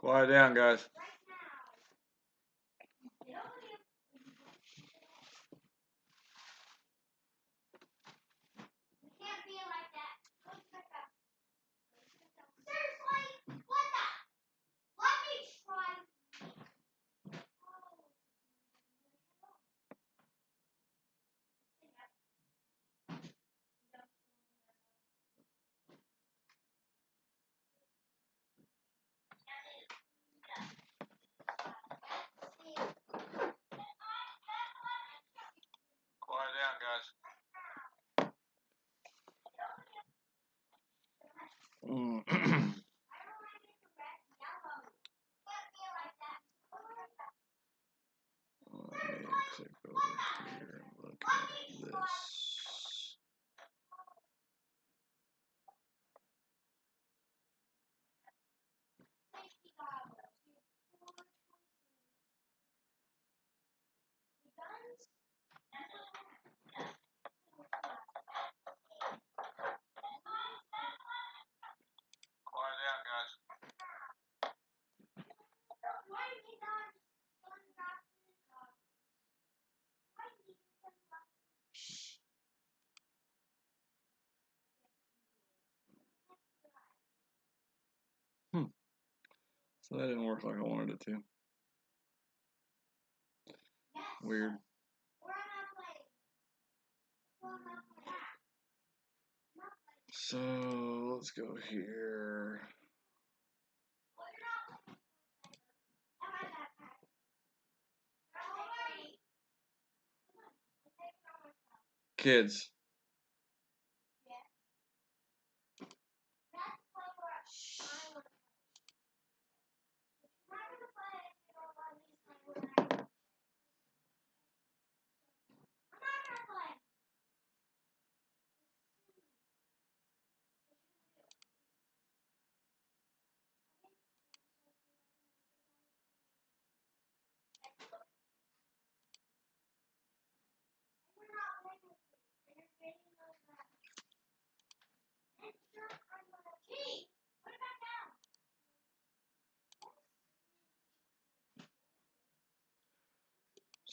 Quiet down, guys. Quiet down, guys. Let me click over here and look at this. Quiet down, guys. So that didn't work like I wanted it to. Weird. So let's go here. Kids.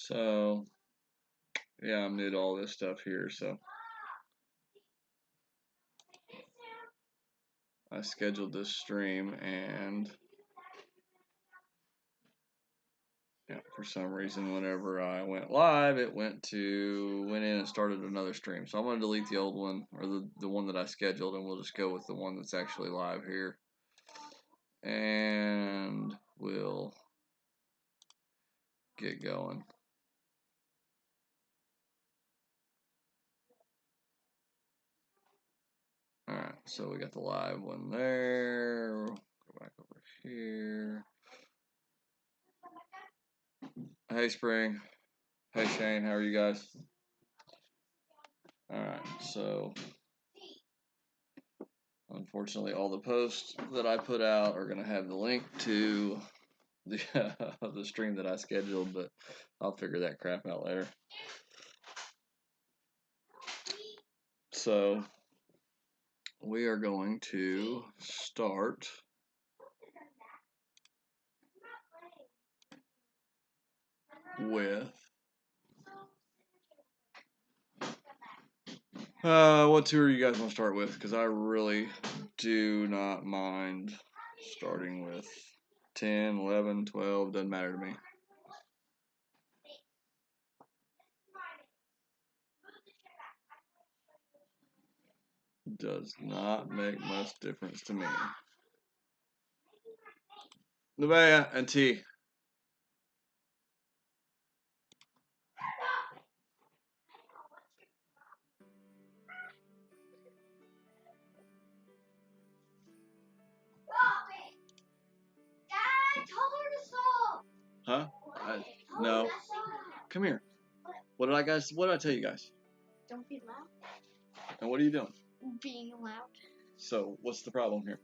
So yeah, I'm new to all this stuff here, so I scheduled this stream and yeah, for some reason whenever I went live it went in and started another stream. So I'm gonna delete the old one or the one that I scheduled and we'll just go with the one that's actually live here. And we'll get going. Alright, so we got the live one there. Go back over here. Hey Spring. Hey Shane, how are you guys? Alright, so unfortunately all the posts that I put out are gonna have the link to the the stream that I scheduled, but I'll figure that crap out later. So we are going to start with what tour you guys want to start with? Because I really do not mind starting with 10, 11, 12, doesn't matter to me. Does not make much difference to me. Nevaeh and T. Huh? No. Come here. What did I tell you guys? Don't be loud. And what are you doing? Being loud. So, what's the problem here?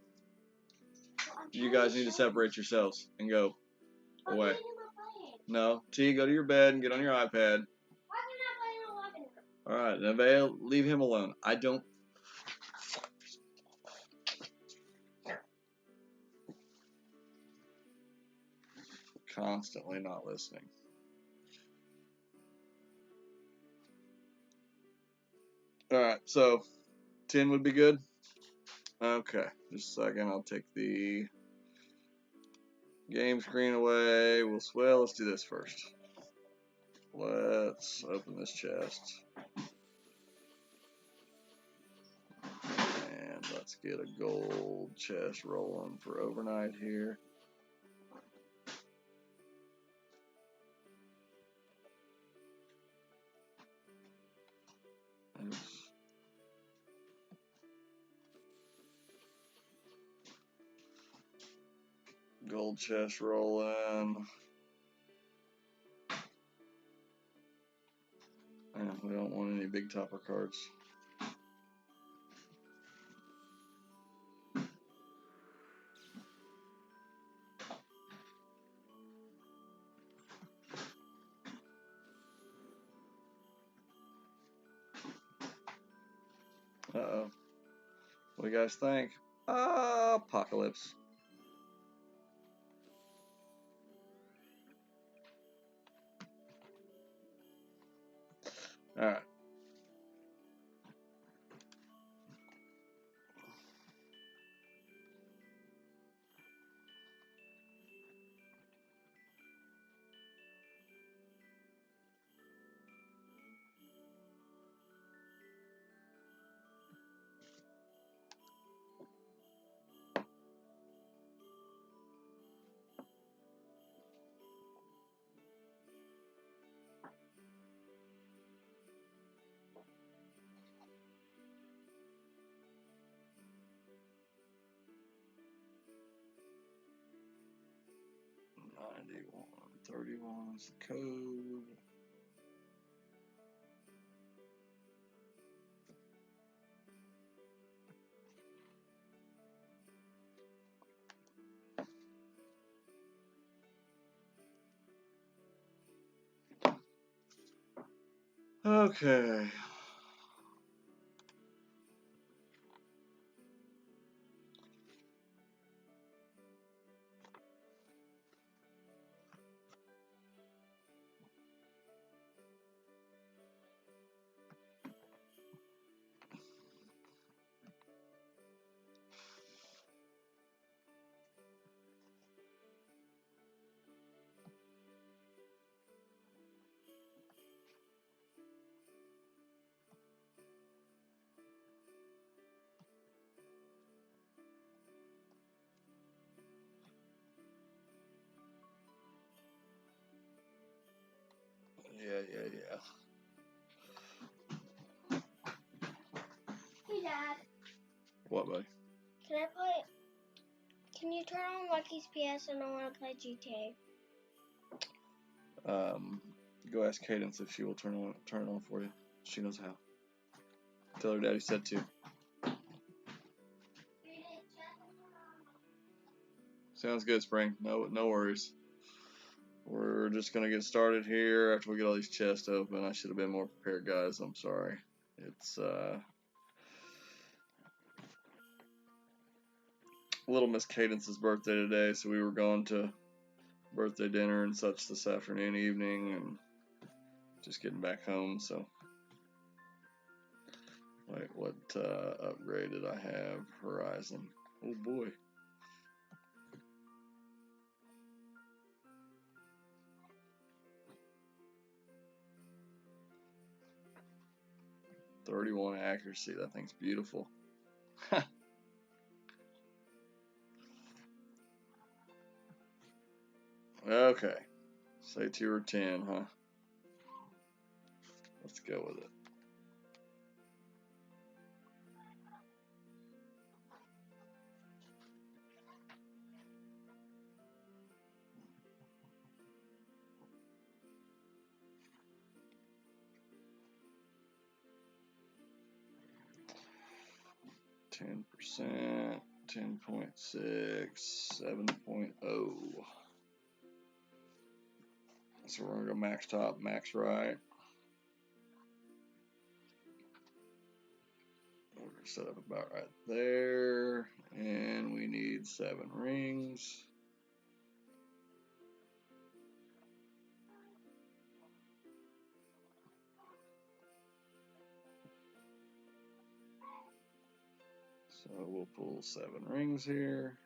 Well, You guys need to separate yourselves and go away. No. No. T, go to your bed and get on your iPad. Why are we not playing in the living room? Alright, Nevaeh, leave him alone. I don't. constantly not listening. Alright, so 10 would be good? Okay, just a second. I'll take the game screen away. Well, let's do this first. Let's open this chest. And let's get a gold chest rolling for overnight here. Oops. Gold chest rolling. And we don't want any big topper cards. Uh-oh. What do you guys think? Apocalypse. Alright. $91, $31 is the code. Okay. Yeah. Hey, Dad. What, buddy? Can you turn on Lucky's PS? And I want to play GTA. Go ask Cadence if she will turn it on for you. She knows how. Tell her Daddy said to. Sounds good, Spring. No worries. We're just gonna get started here after we get all these chests open. I should have been more prepared, guys. I'm sorry. It's little Miss Cadence's birthday today, so we were going to birthday dinner and such this afternoon, evening, and just getting back home. So, wait, what upgrade did I have? Horizon. Oh boy. .31 accuracy. That thing's beautiful. Okay. Say 2 or 10, huh? Let's go with it. %, 10.6, 7.0. So we're gonna go max top, max right. We're gonna set up about right there, and we need 7 rings. So we'll pull 7 rings here.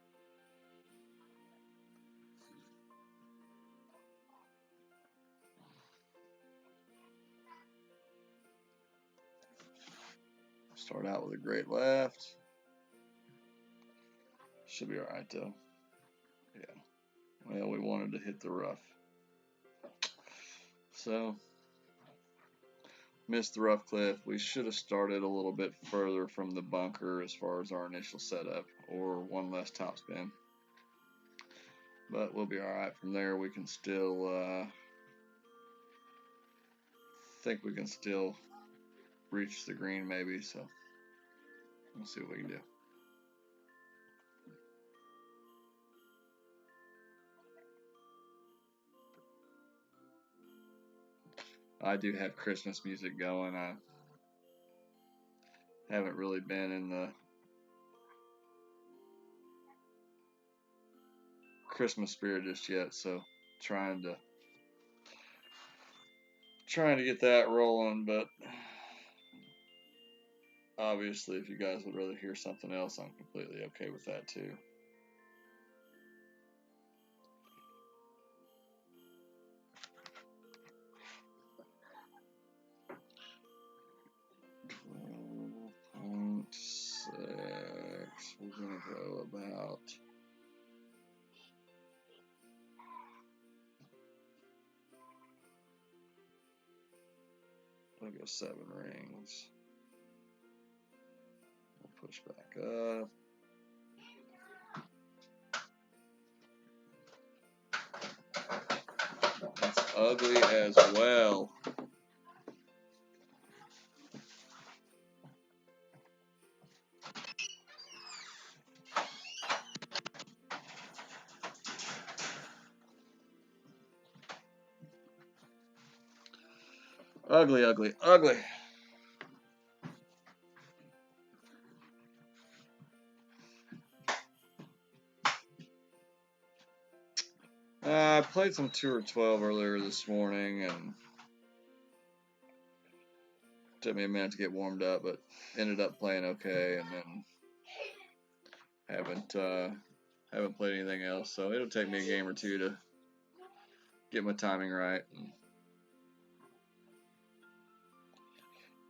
Start out with a great left. Should be alright though. Yeah. Well, we wanted to hit the rough. So, missed the rough cliff. We should have started a little bit further from the bunker as far as our initial setup, or one less topspin. But we'll be alright from there. We can still, think we can still reach the green maybe, so we'll see what we can do. I do have Christmas music going. I haven't really been in the Christmas spirit just yet, so trying to get that rolling, but obviously if you guys would rather hear something else, I'm completely okay with that too. .6. We're gonna go about I'll go 7 rings. We'll push back up. That's ugly as well. Ugly, ugly, ugly. I played some Tour 12 earlier this morning, and took me a minute to get warmed up, but ended up playing okay, and then haven't played anything else, so it'll take me a game or two to get my timing right and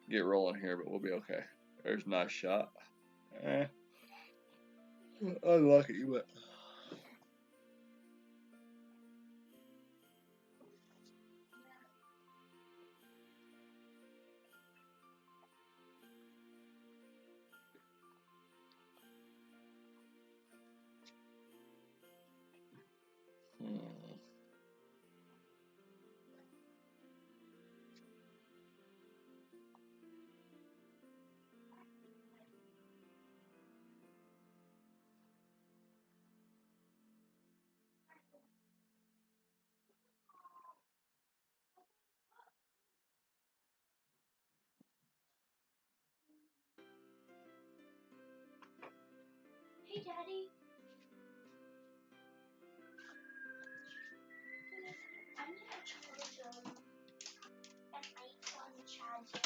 get rolling here, but we'll be okay. There's a nice shot. Unlucky, but Hey, Daddy. I need a charger. An iPhone charger.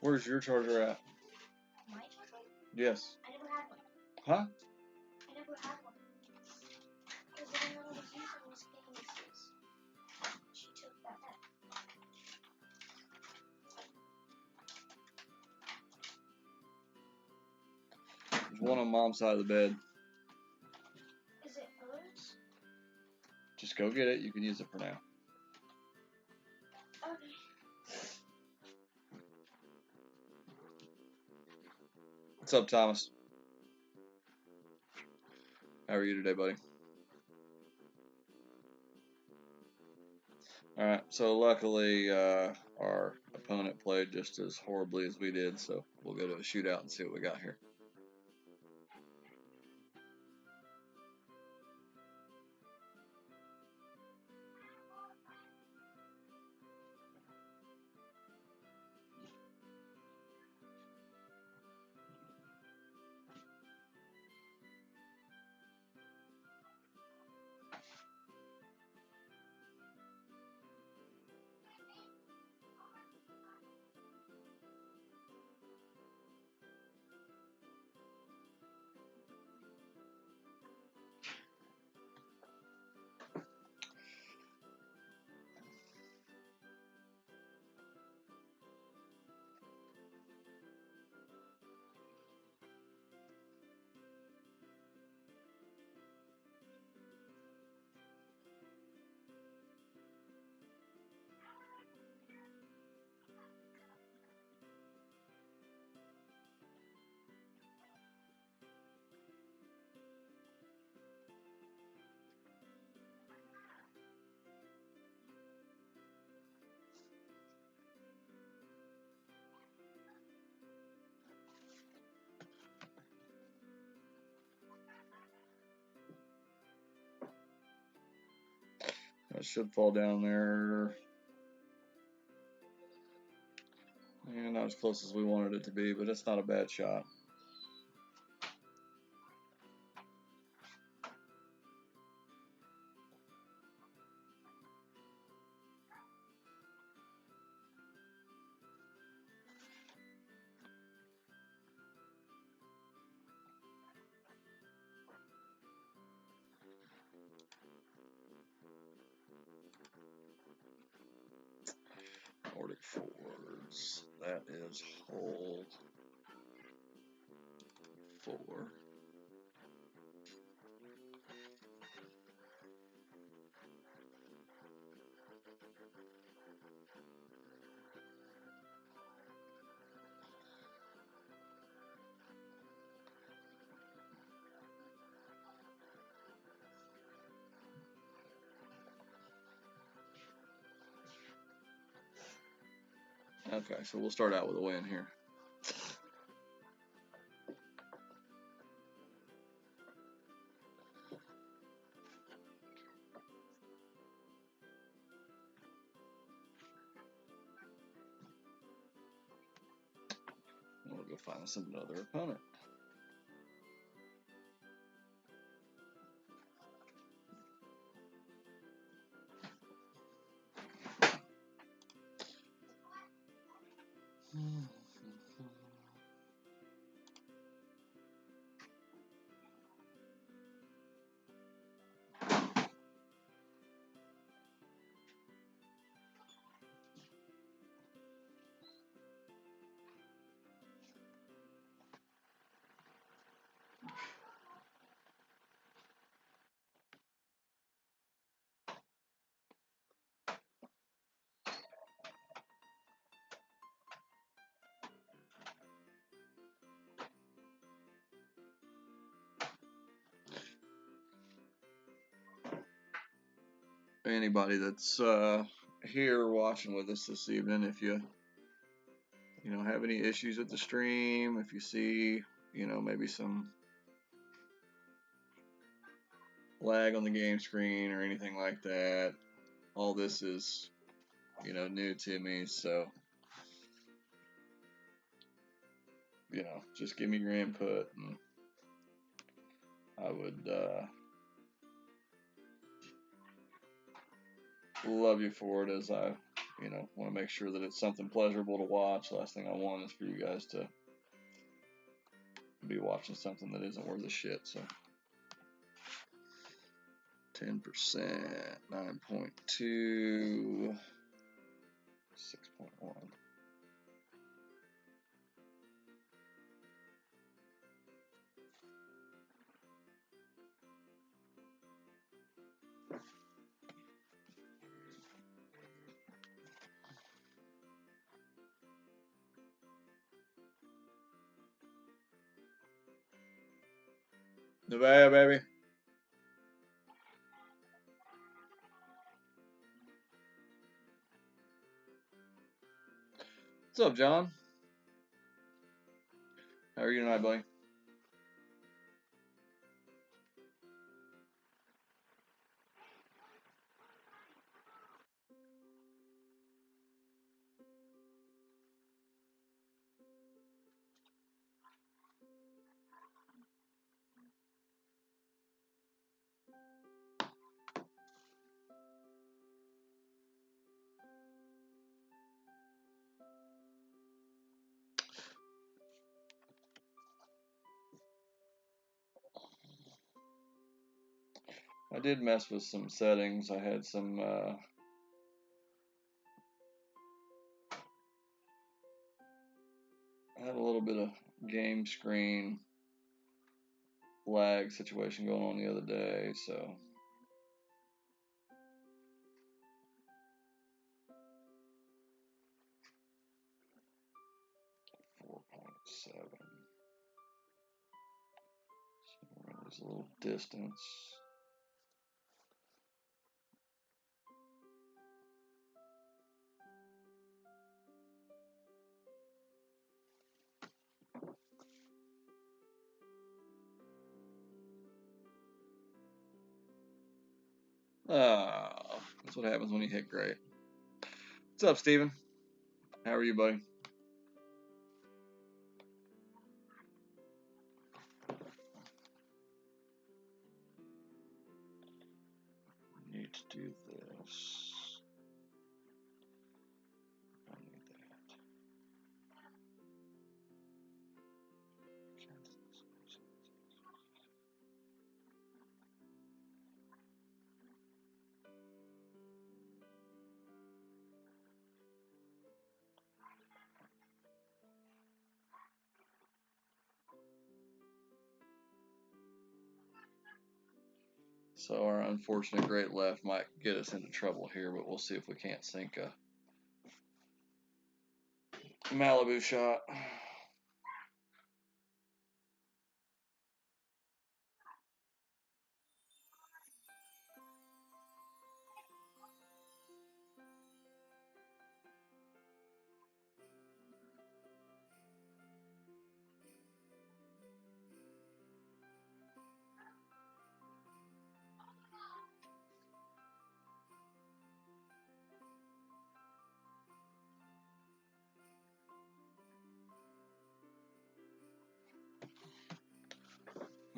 where's your charger at? My charger? Yes. I never had one. Huh? I never had one. Because the one I was using was Candace's. She took that back. There's one on Mom's side of the bed. Is it hers? Just go get it. You can use it for now. Okay. What's up, Thomas? How are you today, buddy? Alright, so luckily our opponent played just as horribly as we did, so we'll go to a shootout and see what we got here. should fall down there. Yeah, not as close as we wanted it to be, but it's not a bad shot. Nordic Fords. That is hole 4. Okay, so we'll start out with a win here. We'll go find us another opponent. Anybody that's here watching with us this evening, if you have any issues with the stream, if you see maybe some lag on the game screen or anything like that, all this is new to me, so just give me your input, and I would love you for it, as I want to make sure that it's something pleasurable to watch. Last thing I want is for you guys to be watching something that isn't worth a shit. So 10%, 9.2, 6.1. Nevada, baby. What's up, John? How are you tonight, buddy? I did mess with some settings. I had some I had a little bit of game screen lag situation going on the other day, so 4.7. So there's a little distance. This That's what happens when you hit great. What's up, Steven? How are you, buddy? Need to do this. I need that. So our unfortunate great left might get us into trouble here, but we'll see if we can't sink a Malibu shot.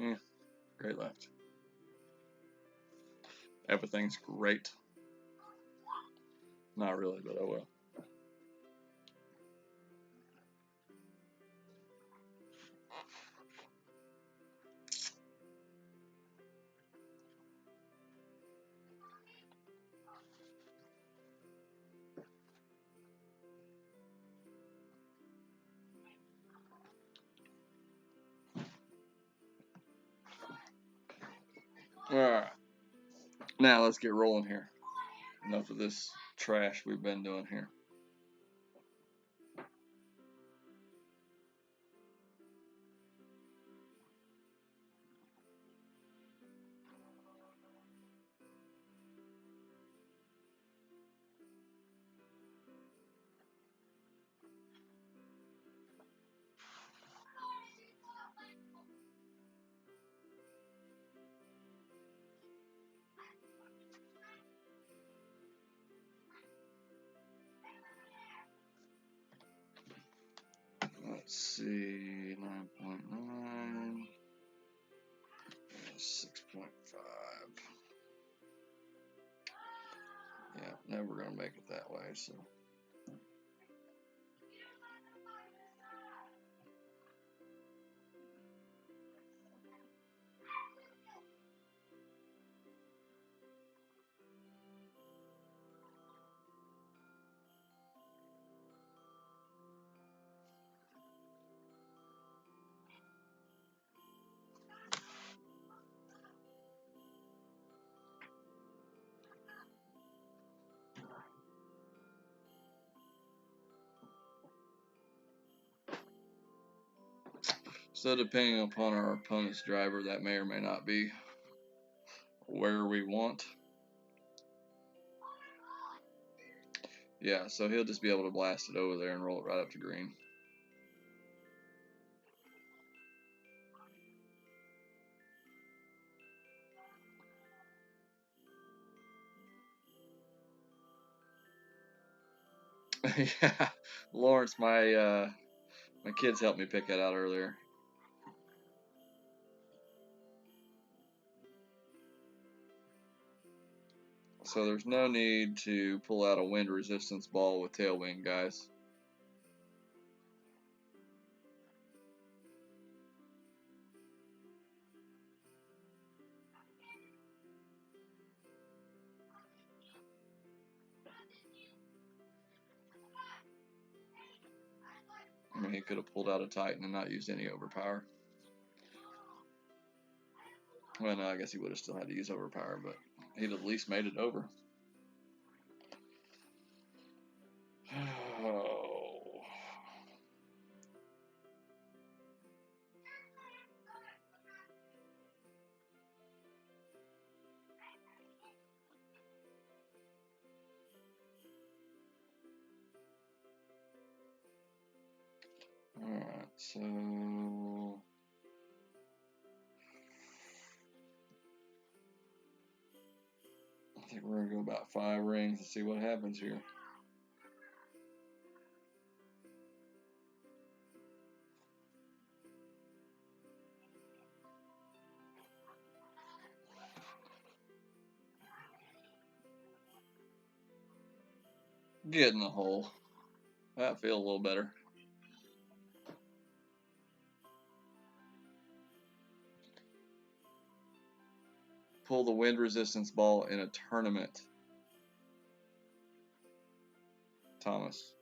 Yeah, great left. Everything's great. Not really, but oh well. Alright. Now let's get rolling here. Enough of this trash we've been doing here. Let's see, 9.9, 6.5. Yeah, never gonna make it that way, so. So depending upon our opponent's driver, that may or may not be where we want. Yeah, so he'll just be able to blast it over there and roll it right up to green. Yeah, Lawrence, my kids helped me pick that out earlier. So there's no need to pull out a wind resistance ball with tailwind, guys. I mean, he could have pulled out a Titan and not used any overpower. Well, no, I guess he would have still had to use overpower, but he'd at least made it over. Oh. Alright, so I think we're gonna go about 5 rings and see what happens here. Get in the hole. That feel a little better. Pull the wind resistance ball in a tournament. Thomas.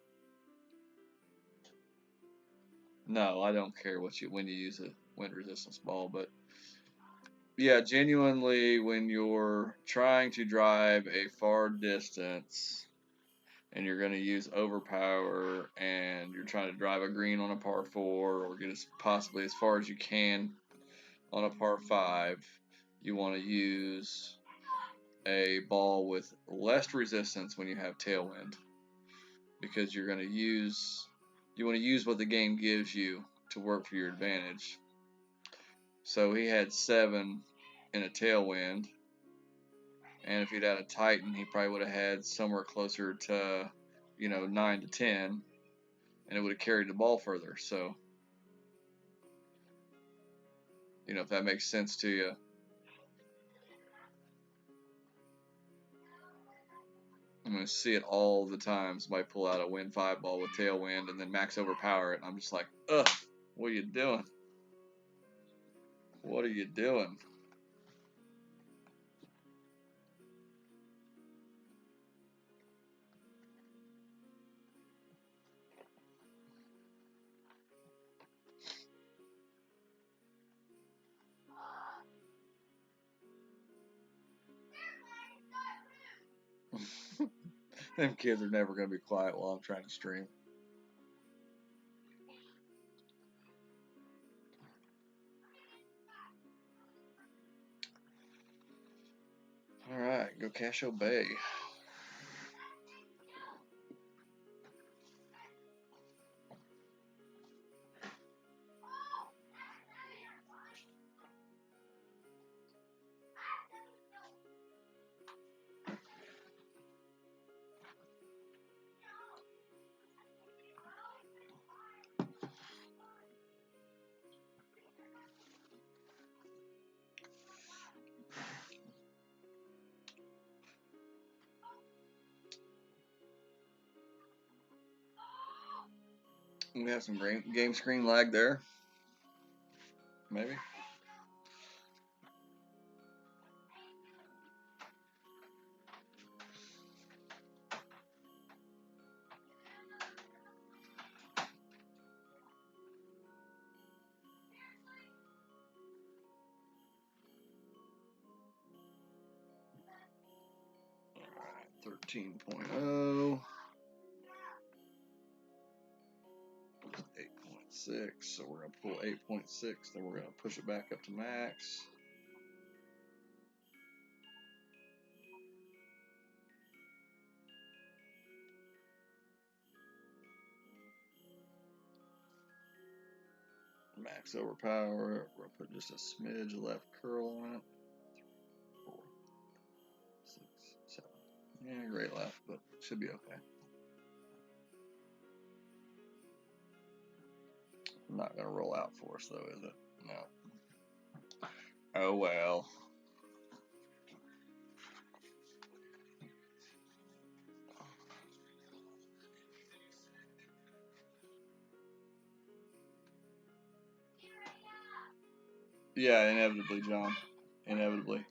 No, I don't care when you use a wind resistance ball, but yeah, genuinely, when you're trying to drive a far distance and you're going to use overpower and you're trying to drive a green on a par 4 or get possibly as far as you can on a par 5, you want to use a ball with less resistance when you have tailwind, because you want to use what the game gives you to work for your advantage. So he had 7 in a tailwind, and if he'd had a Titan, he probably would have had somewhere closer to 9 to 10, and it would have carried the ball further. So if that makes sense to you. I'm going to see it all the time. Somebody pull out a Win 5 ball with tailwind and then max overpower it. And I'm just like, ugh, what are you doing? What are you doing? Them kids are never going to be quiet while I'm trying to stream. All right, go Casho Bay. We have some game screen lag there. Maybe. All right, 13.0. 8.6, so we're going to pull 8.6, then we're going to push it back up to max. Max overpower it. We're going to put just a smidge of left curl on it. 4, 6, 7. Yeah, great left, but should be okay. Not going to roll out for us, though, is it? No. Oh, well. Yeah, inevitably, John. Inevitably.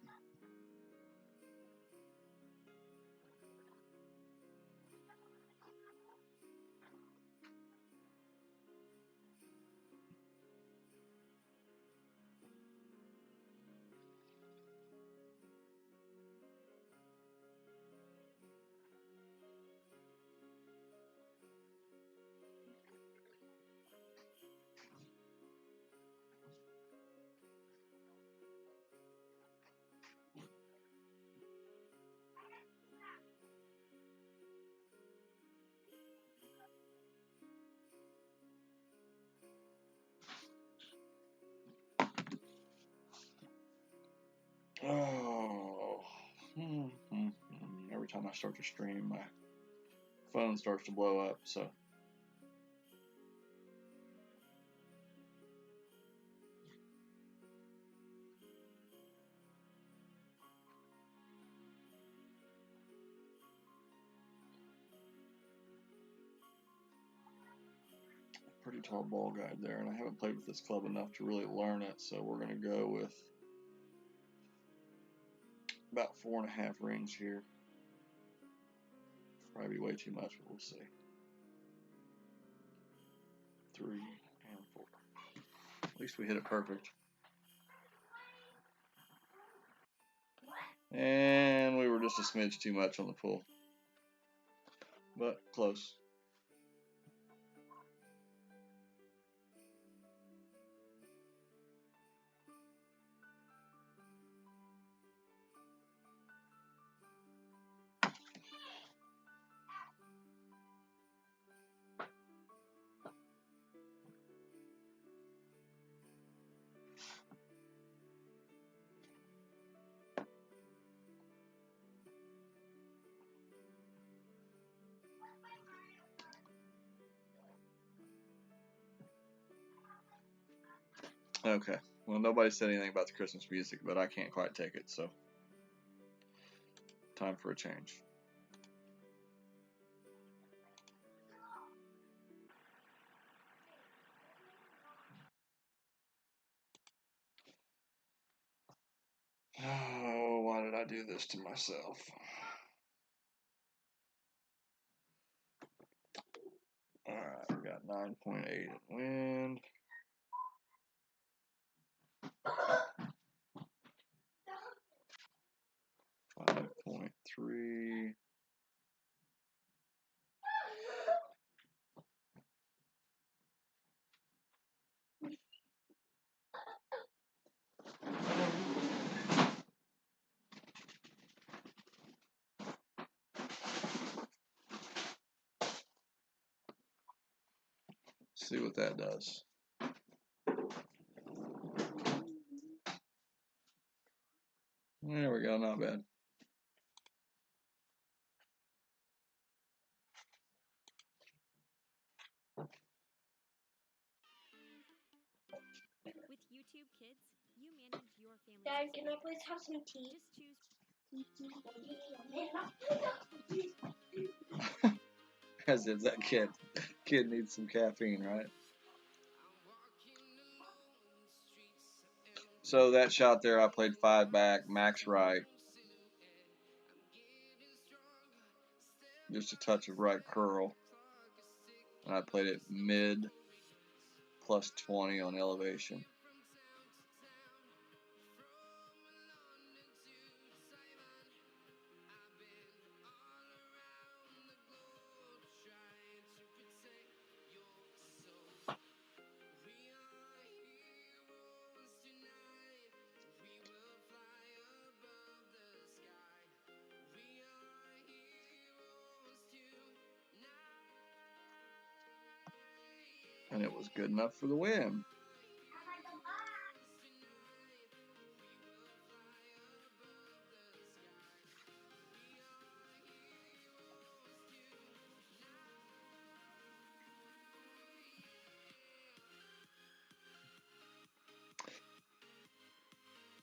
time I start to stream, my phone starts to blow up. So. Pretty tall ball guide there, and I haven't played with this club enough to really learn it, so we're going to go with about 4.5 rings here. Probably be way too much, but we'll see. 3 and 4. At least we hit it perfect. And we were just a smidge too much on the pull, but close. Okay, well, nobody said anything about the Christmas music, but I can't quite take it, so time for a change. Oh, why did I do this to myself? Alright, we got 9.8 at wind. 5.3. See what that does. There we go, not bad. With YouTube Kids, you manage your family. Dad, can I please have some tea? Just choose. As if that kid needs some caffeine, right? So that shot there, I played 5 back, max right. Just a touch of right curl. And I played it mid plus 20 on elevation. And it was good enough for the win.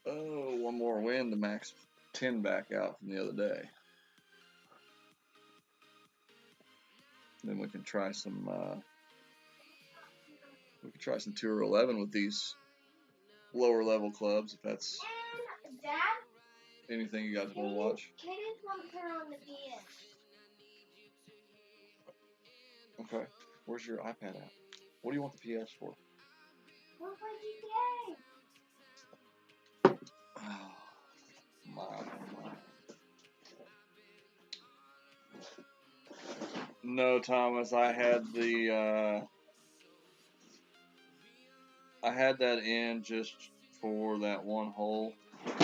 Oh, one more win to max 10 back out from the other day. Then we can try some Tour 11 with these lower level clubs, if that's Dad, anything you guys want to watch. Kaden's want to turn on the PS. Okay, where's your iPad at? What do you want the PS for? We'll play GTA. Oh, my. No, Thomas, I had that in just for that one hole. Daddy,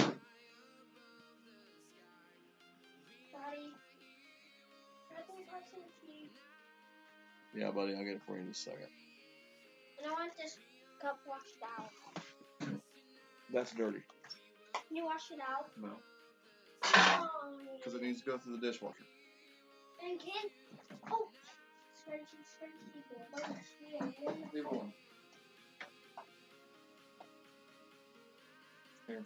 can I please have some tea? Yeah, buddy, I'll get it for you in just a second. And I want this cup washed out. That's dirty. Can you wash it out? No. Oh. Because it needs to go through the dishwasher. And can oh, scrunchy, Leave it alone. Here.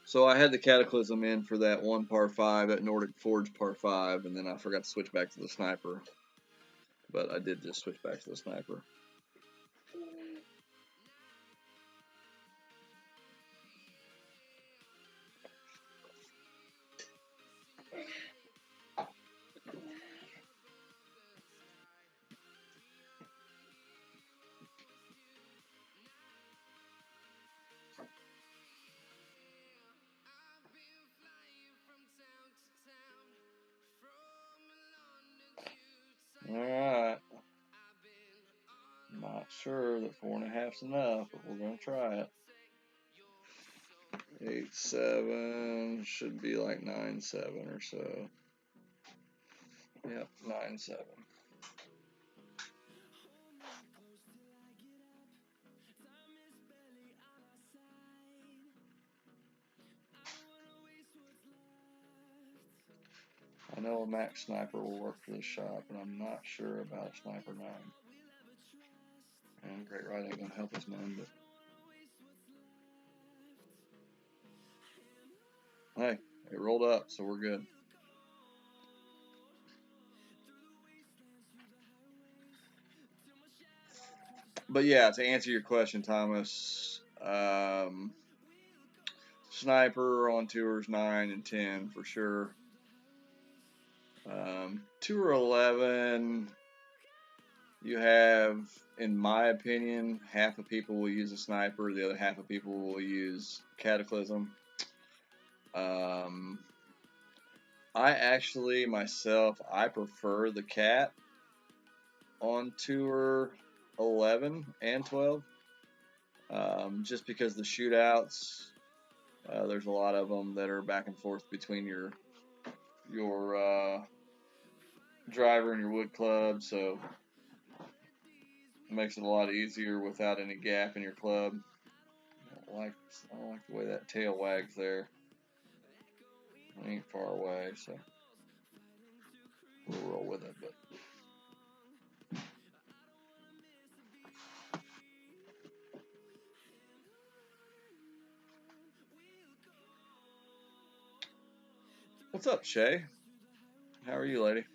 So I had the Cataclysm in for that one par 5 at Nordic Forge par 5, and then I forgot to switch back to the Sniper. But I did just switch back to the Sniper. Alright. Not sure that 4.5's enough, but we're going to try it. 8-7 should be like 9-7 or so. Yep, 9-7. I know a Max Sniper will work for this shop, but I'm not sure about a Sniper 9. And Great Ride ain't going to help us none, but hey, it rolled up, so we're good. But yeah, to answer your question, Thomas, Sniper on tours 9 and 10 for sure. Tour 11, you have, in my opinion, half of people will use a Sniper, the other half of people will use Cataclysm. I actually, myself, I prefer the Cat on Tour 11 and 12. Just because the shootouts, there's a lot of them that are back and forth between your driver and your wood club, so it makes it a lot easier without any gap in your club. I don't like the way that tail wags there. It ain't far away, so we'll roll with it. But what's up, Shay? How are you, lady?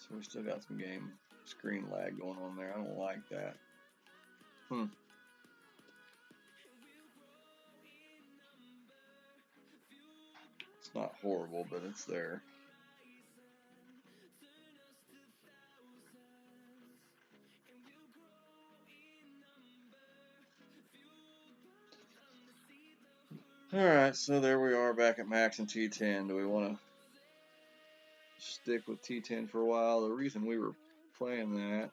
So we still got some game screen lag going on there. I don't like that. It's not horrible, but it's there. Alright, so there we are back at Max and T10. Do we want to stick with T10 for a while? The reason we were playing that,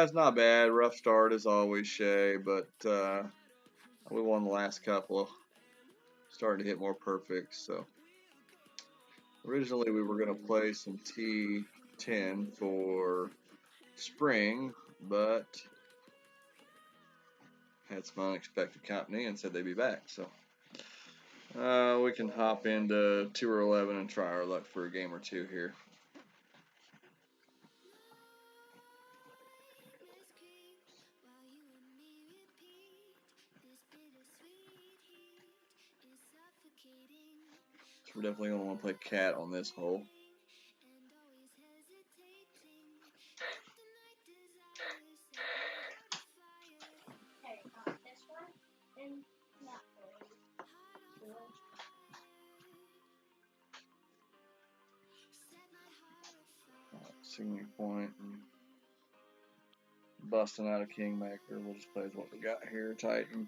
it's not bad. Rough start as always, Shay, but we won the last couple. Starting to hit more perfect. So originally we were going to play some T10 for spring, but had some unexpected company and said they'd be back. So we can hop into Tour 11 and try our luck for a game or two here. So we're definitely going to want to play Cat on this hole. this one and that one. Signature point. busting out a Kingmaker. We'll just play with what we got here, Titan.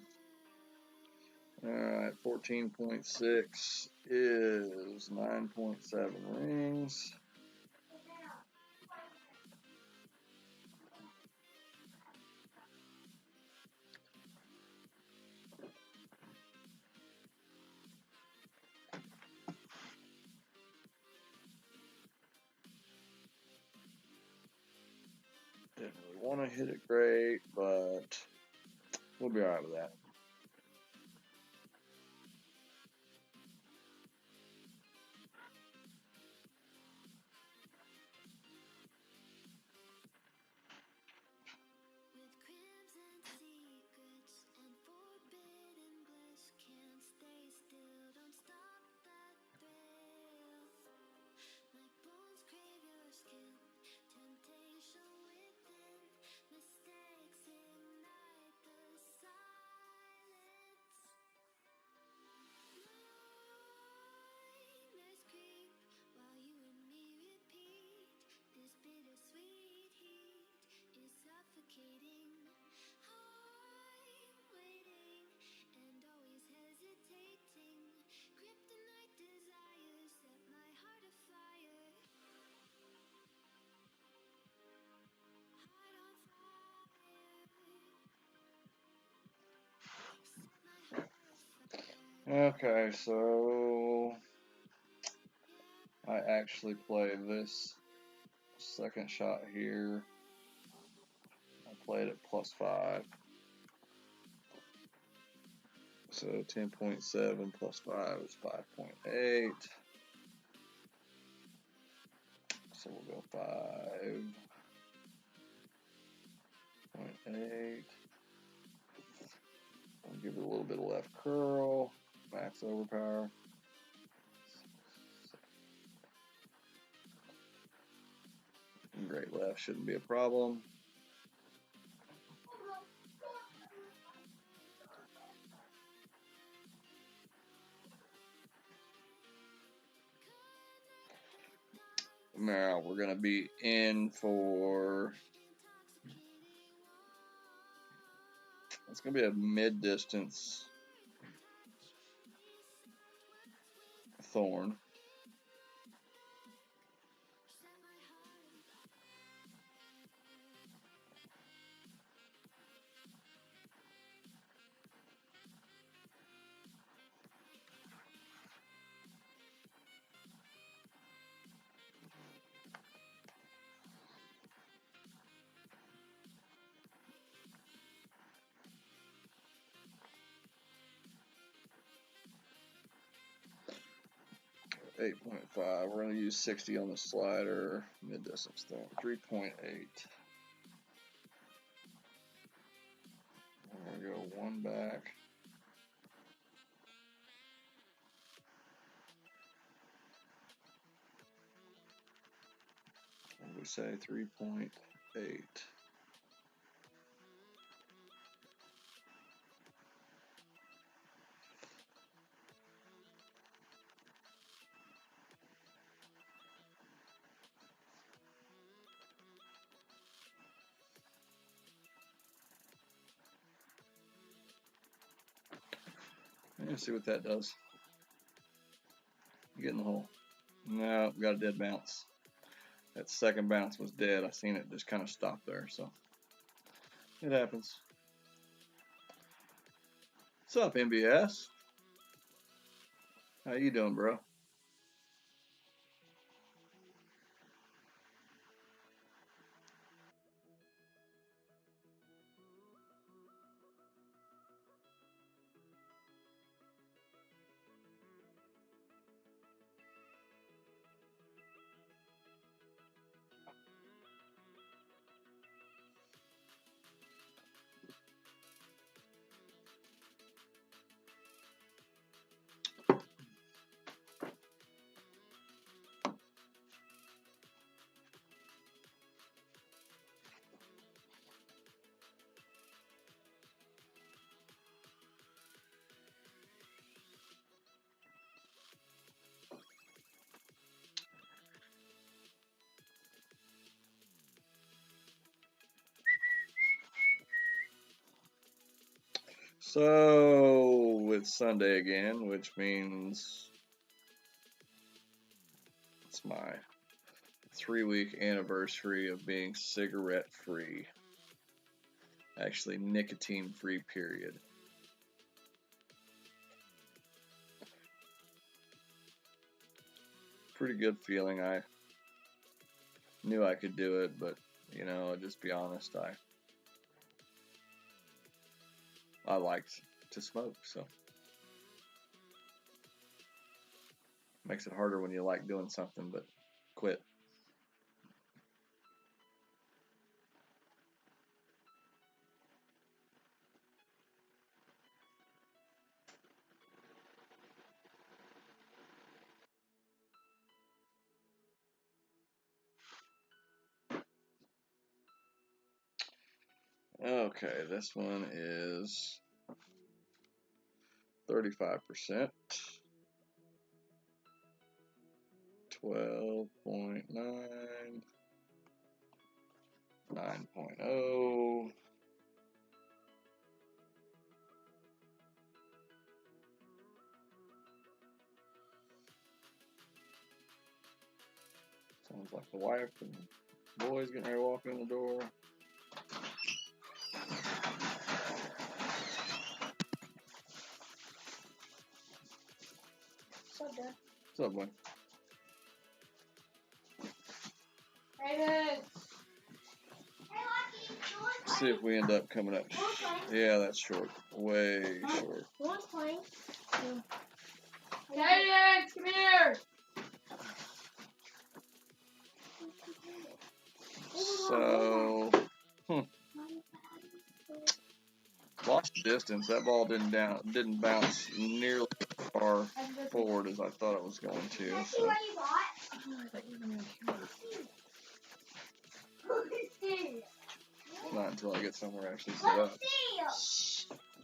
Alright, 14.6 is 9.7 rings. Didn't really want to hit it great, but we'll be alright with that. Okay, so I actually play this second shot here. I played at +5. So 10.7 plus 5 is 5.8. So we'll go 5.8. I'll give it a little bit of left curl. Max overpower. Great left shouldn't be a problem. Now we're going to be in for, it's going to be a mid-distance Thorn. .5. We're going to use 60 on the slider. Mid-distance Thorn. 3.8. We're going to go one back. What do we say? 3.8. Let's see what that does. Get in the hole. No, we got a dead bounce. That second bounce was dead. I seen it just kind of stop there, so it happens. What's up, MBS? How you doing, bro? So it's Sunday again, which means it's my 3-week anniversary of being cigarette free. Actually, nicotine free, period. Pretty good feeling. I knew I could do it, but you know, I'll just be honest, I liked to smoke, so makes it harder when you like doing something but quit. Okay, this one is 35%, 12.9, 9.0. Sounds like the wife and boys getting ready to walk in the door. So good. What's up, boy? Raven! Hey, Lucky, you want to See if we end up coming up. Yeah, that's short. Way short. You want to play? Cadence, come here! So, lost distance. That ball didn't bounce nearly as far forward as I thought it was going to. Can I see So what you bought? I thought you were gonna kill Let's see. not until I get somewhere actually set Let's up. see.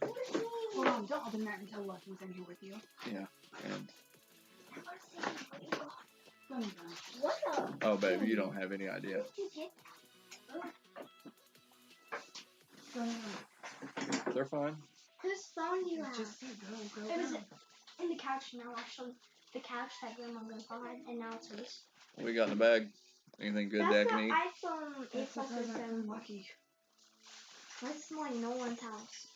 Let's see. Hold on, don't open that until Lucky's in here with you. Yeah. And Let's see what you bought. Let me go. What the? oh, baby, you don't have any idea. Go ahead. They're fine. Whose phone do you have? Just go. It was in the couch now, actually. The couch that Grandma and Grandpa had, and now it's hers. What we got in the bag? Anything good That's that I the can eat? iPhone. That's It's the like present a from Lucky. It's like no one's house.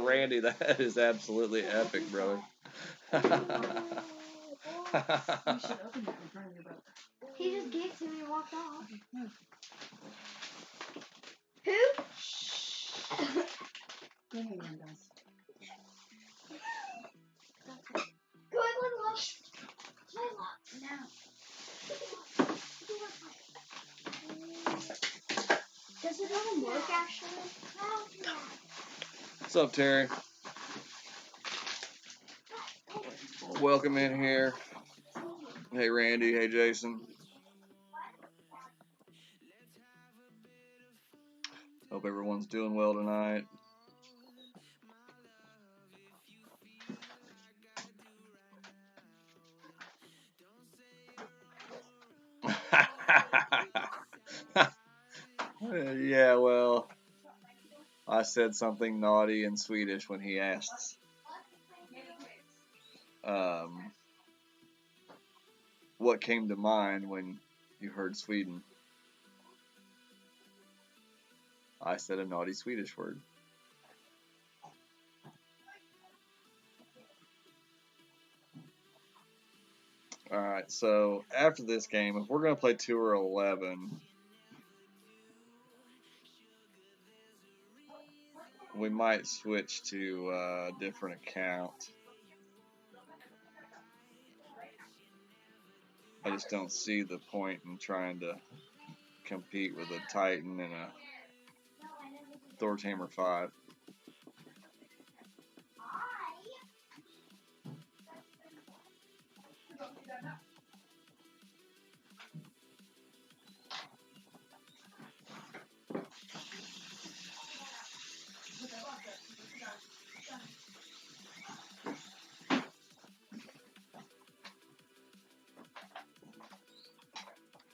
Randy, that is absolutely epic, brother. You should open that in front of your brother. He just gave it to me and walked off. Okay, move. Who? Go ahead, Randall. Go ahead, look. Now. Does it even work actually? What's up, Terry? Welcome in here. Hey, Randy. Hey, Jason. Hope everyone's doing well tonight. Yeah, well, I said something naughty in Swedish when he asked what came to mind when you heard Sweden. I said a naughty Swedish word. Alright, so after this game, if we're going to play 2 or 11, we might switch to a different account. I just don't see the point in trying to compete with a Titan and a Thortamer 5.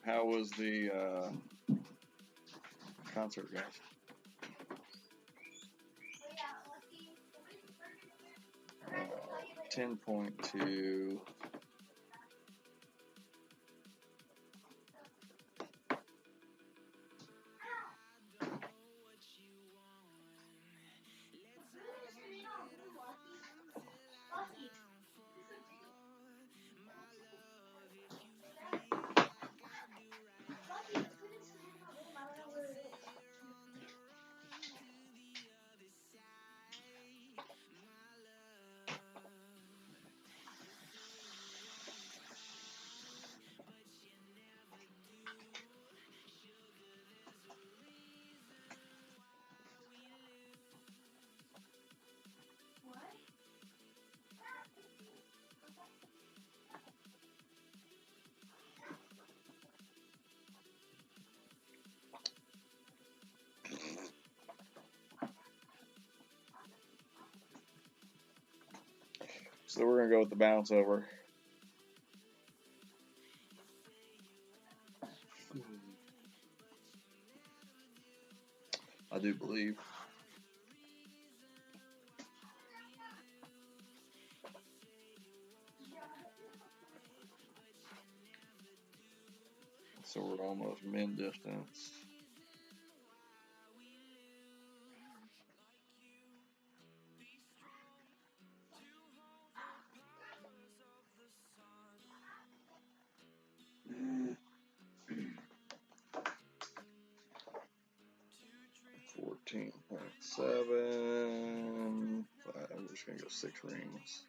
How was the concert, guys? 10.2. So we're gonna go with the bounce over. I do believe. So we're almost min distance. $14.7. I'm just gonna go 6 rings.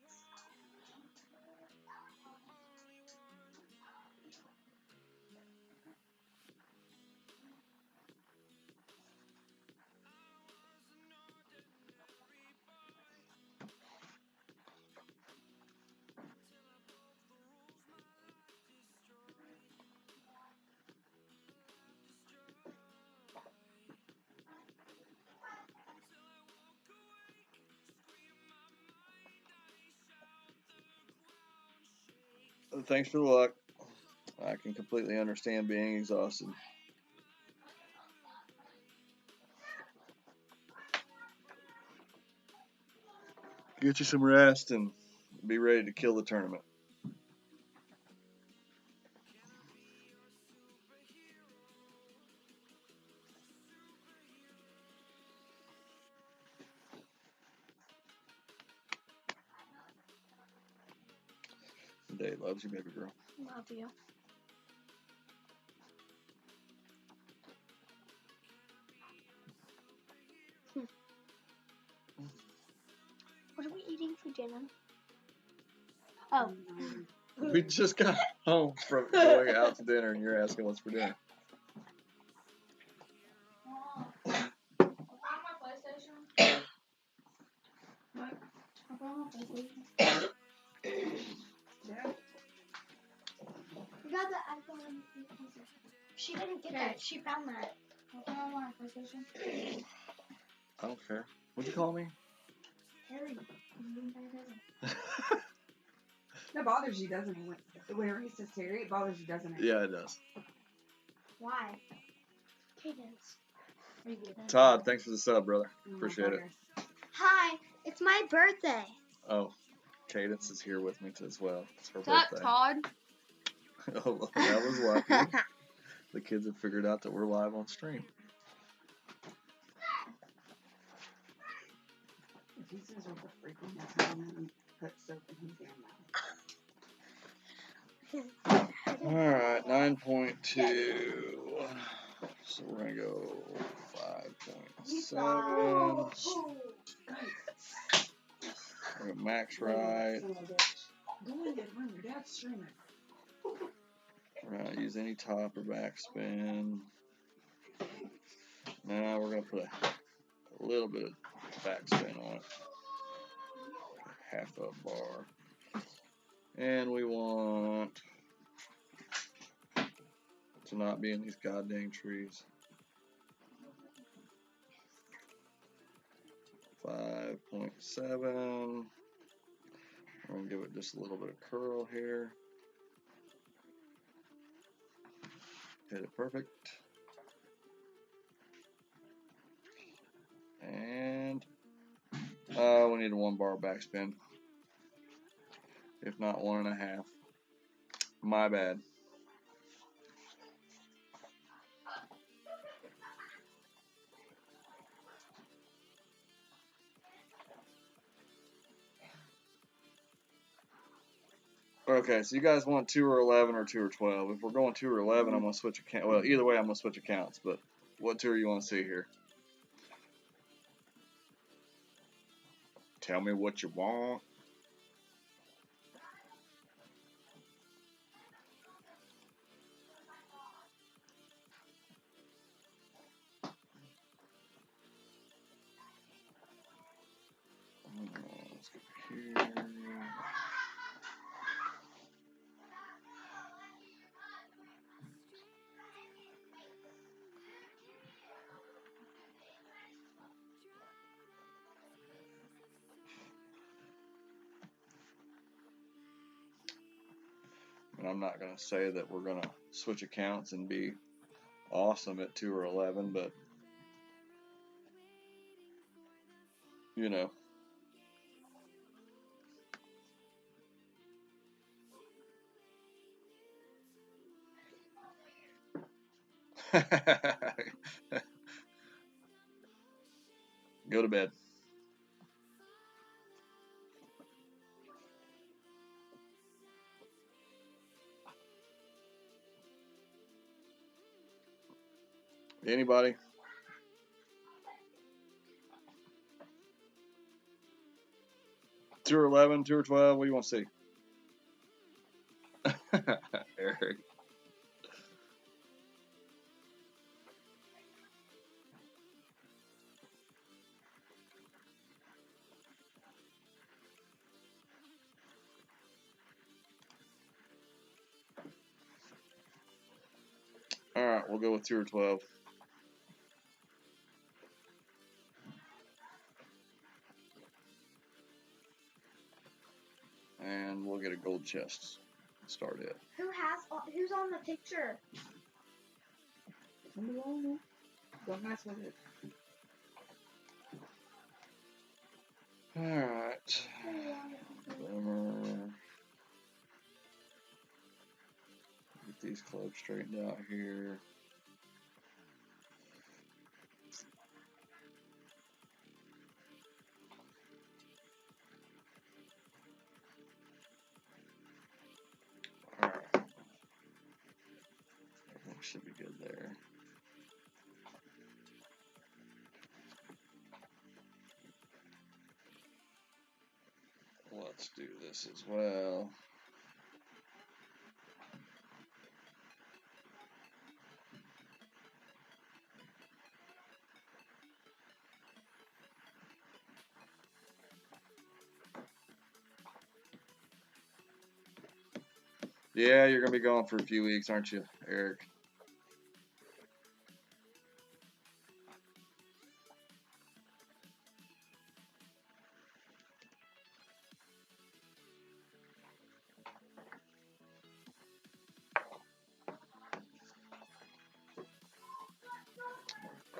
Thanks for the luck. I can completely understand being exhausted. Get you some rest and be ready to kill the tournament. Dave loves you, baby girl. Love you. What are we eating for dinner? Oh, We just got home from going out to dinner, and you're asking what's for dinner. Yeah. we got the iPhone. She didn't get that. She found that. I don't care. What'd you call me? Harry. That bothers you, doesn't it? Whenever he says Terry, it bothers you, doesn't it? Yeah, it does. Why? Cadence. Todd, thanks for the sub, brother. Oh, Appreciate it. Hi, it's my birthday. Oh, Cadence is here with me as well. It's her What's up, birthday. Todd? Oh, that was lucky. The kids have figured out that we're live on stream. If he says what the freak on his hand and put soap in his damn mouth. Alright, 9.2. So we're going to go 5.7. We're going to max right. Go in that room, your dad's streaming. We're not use any top or backspin. Now we're going to put a little bit of backspin on it. Half a bar. And we want to not be in these goddamn trees. 5.7. I'm going to give it just a little bit of curl here. Hit it perfect. And we need a 1 bar backspin. if not 1.5. My bad. Okay, so you guys want 2 or 11 or 2 or 12. If we're going 2 or 11, I'm going to switch account. Well, either way, I'm going to switch accounts. But what tour you want to see here? Tell me what you want. Let's go here. And I'm not going to say that we're going to switch accounts and be awesome at 2 or 11, but you know. Go to bed. Anybody? Two or 11, 2 or 12. What do you want to see? Eric. All right, we'll go with 2 or 12. And we'll get a gold chest. Start it. Who's on the picture? Don't mess with it. Alright. Bummer. Get these clubs straightened out here. Alright. Everything should be good there. Let's do this as well. Yeah, you're going to be gone for a few weeks, aren't you, Eric?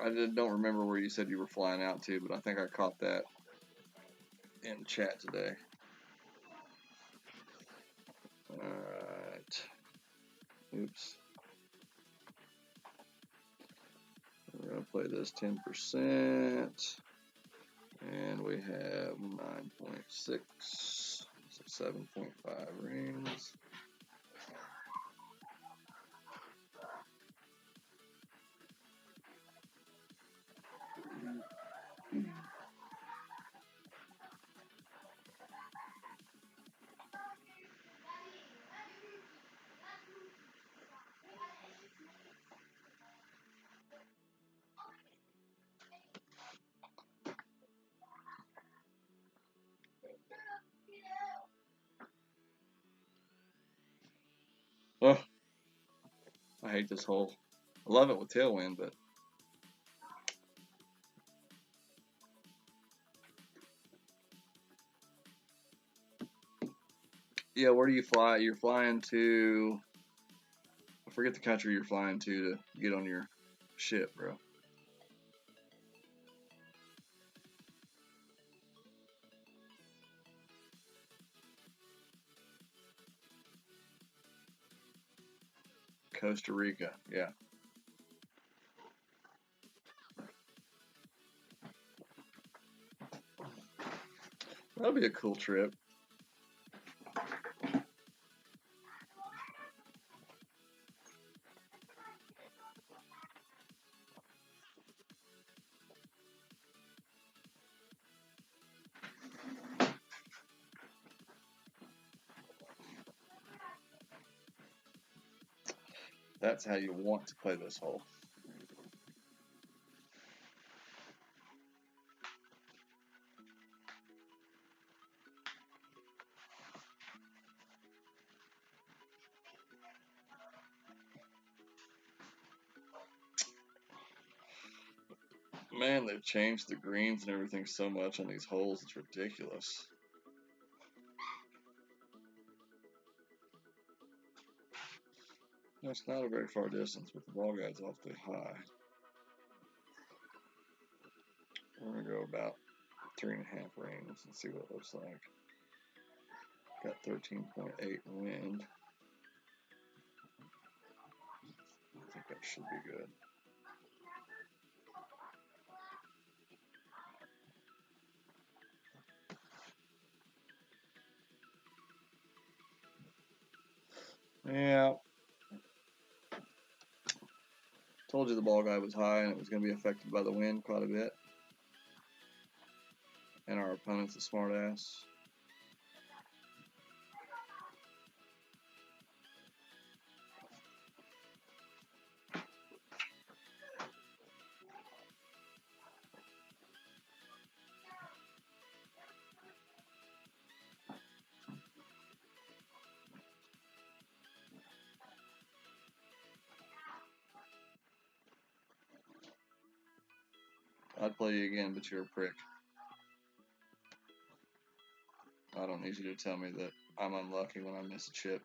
I don't remember where you said you were flying out to, but I think I caught that in chat today. Alright. Oops. We're going to play this 10%. And we have 9.6. So 7.5 rings. Oh, I hate this hole. I love it with tailwind, but yeah, where do you fly? You're flying to, I forget the country you're flying to get on your ship, bro. Costa Rica. Yeah. That'll be a cool trip. That's how you want to play this hole. Man, they've changed the greens and everything so much on these holes, it's ridiculous. It's not a very far distance, but the ball guy's awfully high. We're going to go about 3.5 rings and see what it looks like. Got 13.8 wind. I think that should be good. Yeah. Told you the ball guy was high and it was going to be affected by the wind quite a bit. And our opponent's a smart ass. I'd play you again, but you're a prick. I don't need you to tell me that I'm unlucky when I miss a chip.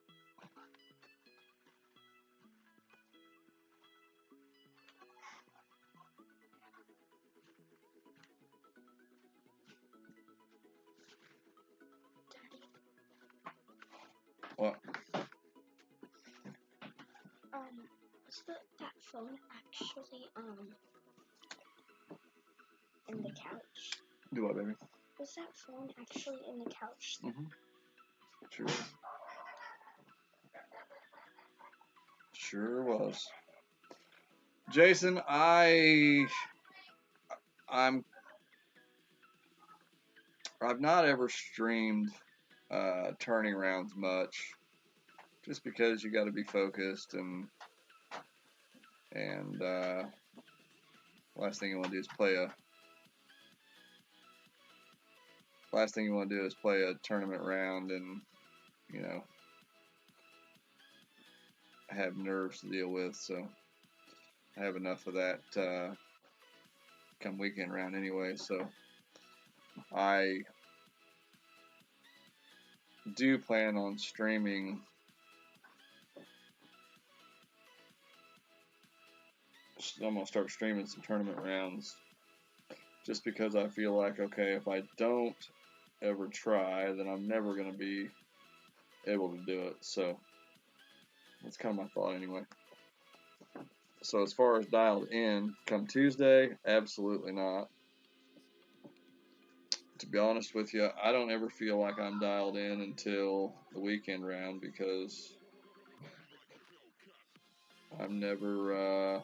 What? Was that phone actually in the couch? Do what, baby? Was that phone actually in the couch? Sure was. Sure was. Jason, I've not ever streamed turning rounds much, just because you got to be focused and last thing you want to do is play a tournament round and have nerves to deal with. So I have enough of that come weekend round anyway. So I do plan on streaming I'm gonna start streaming some tournament rounds, just because I feel like, okay, if I don't ever try, then I'm never gonna be able to do it. So that's kind of my thought anyway. So as far as dialed in, come Tuesday, absolutely not. To be honest with you, I don't ever feel like I'm dialed in until the weekend round, because I'm never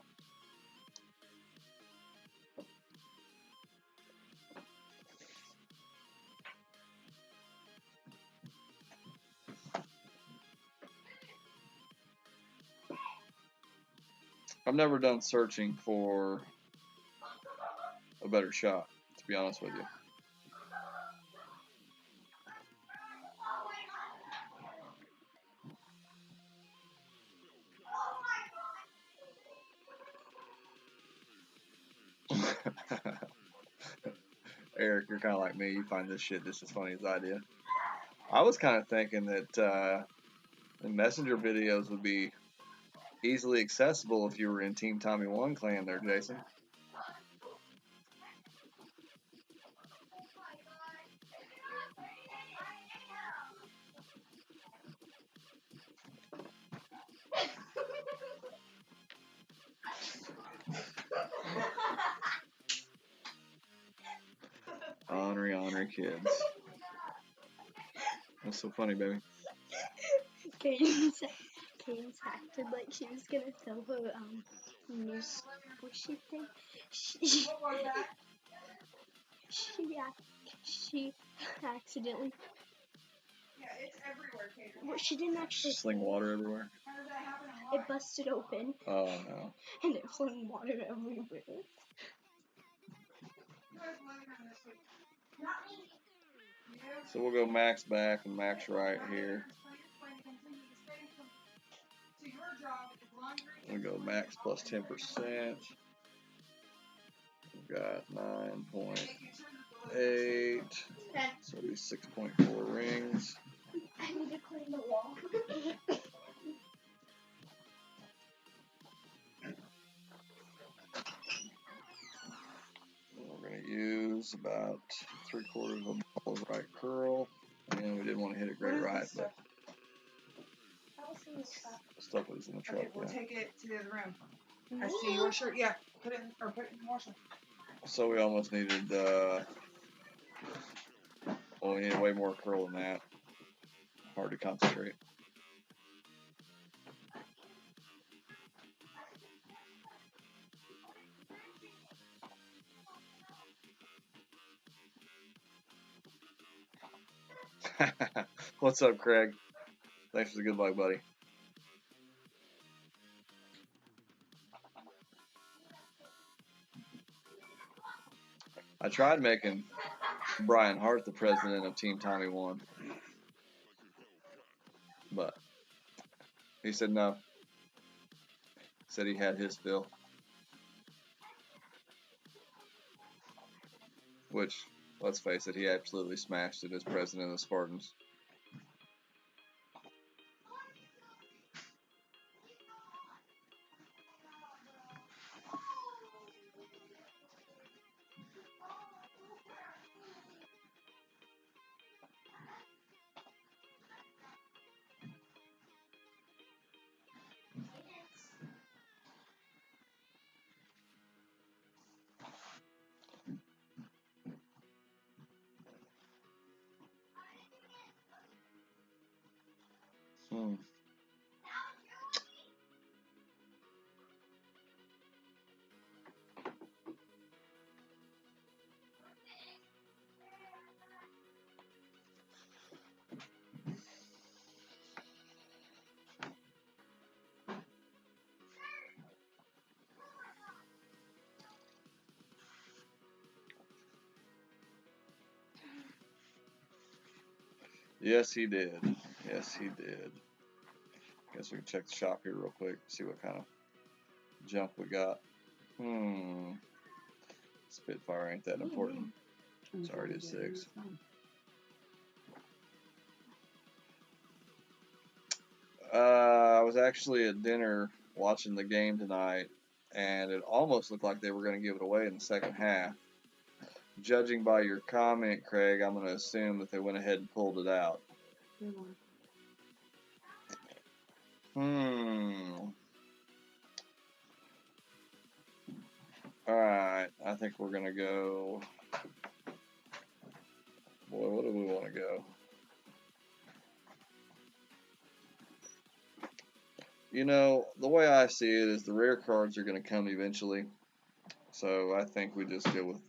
I've never done searching for a better shot, to be honest with you. Eric, you're kind of like me. You find this shit just as funny as I do. I was kind of thinking that the messenger videos would be easily accessible if you were in Team Tommy 1 clan there, Jason. imaginary kids. What's so funny, baby? Cadence acted like she was gonna sell her new squishy thing. She What was that? she accidentally. Yeah, it's everywhere, Katie. Well, she didn't actually. Sling water everywhere. How did that happen and why? It busted open Oh no. and it flung water everywhere. You guys living on this week? Not me. You? So we'll go max back and max right here. So your job is laundry. We'll go max plus 10%. We've got 9.8. So it'll be 6.4 rings. I need to clean the wall. We're going to use about 3/4 of a ball of right curl. And we didn't want to hit it great right, but stuff was in the truck. Okay, we'll Yeah. take it to the other room. I see your shirt. Yeah, put it in the washer. So we almost needed, well, we needed way more curl than that. Hard to concentrate. What's up, Craig? Thanks for the good luck, buddy. I tried making Brian Hart the president of Team Tommy 1, but he said no. Said he had his fill. Which, let's face it, he absolutely smashed it as president of the Spartans. Yes, he did. Yes, he did. Guess we can check the shop here real quick, see what kind of junk we got. Spitfire ain't that important. It's already at 6. I was actually at dinner watching the game tonight, and it almost looked like they were going to give it away in the second half. Judging by your comment, Craig, I'm going to assume that they went ahead and pulled it out. Alright, I think we're going to go. Boy, what do we want to go? You know, the way I see it is the rare cards are going to come eventually. So I think we just go with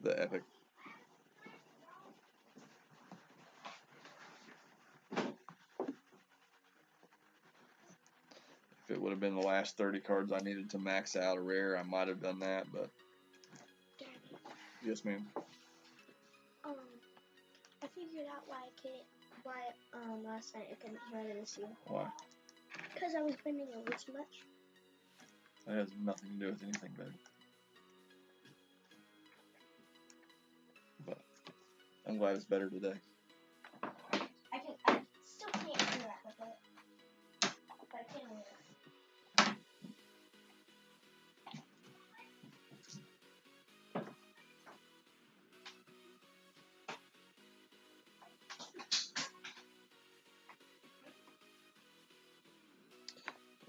the epic. If it would have been the last 30 cards I needed to max out a rare, I might have done that, but. Daddy. Yes, ma'am. I figured out why last night I couldn't hear it in the seal. Why? Because I was bending over too much. That has nothing to do with anything, baby. But I'm glad it's better today. I still can't hear that with it. But I can hear it.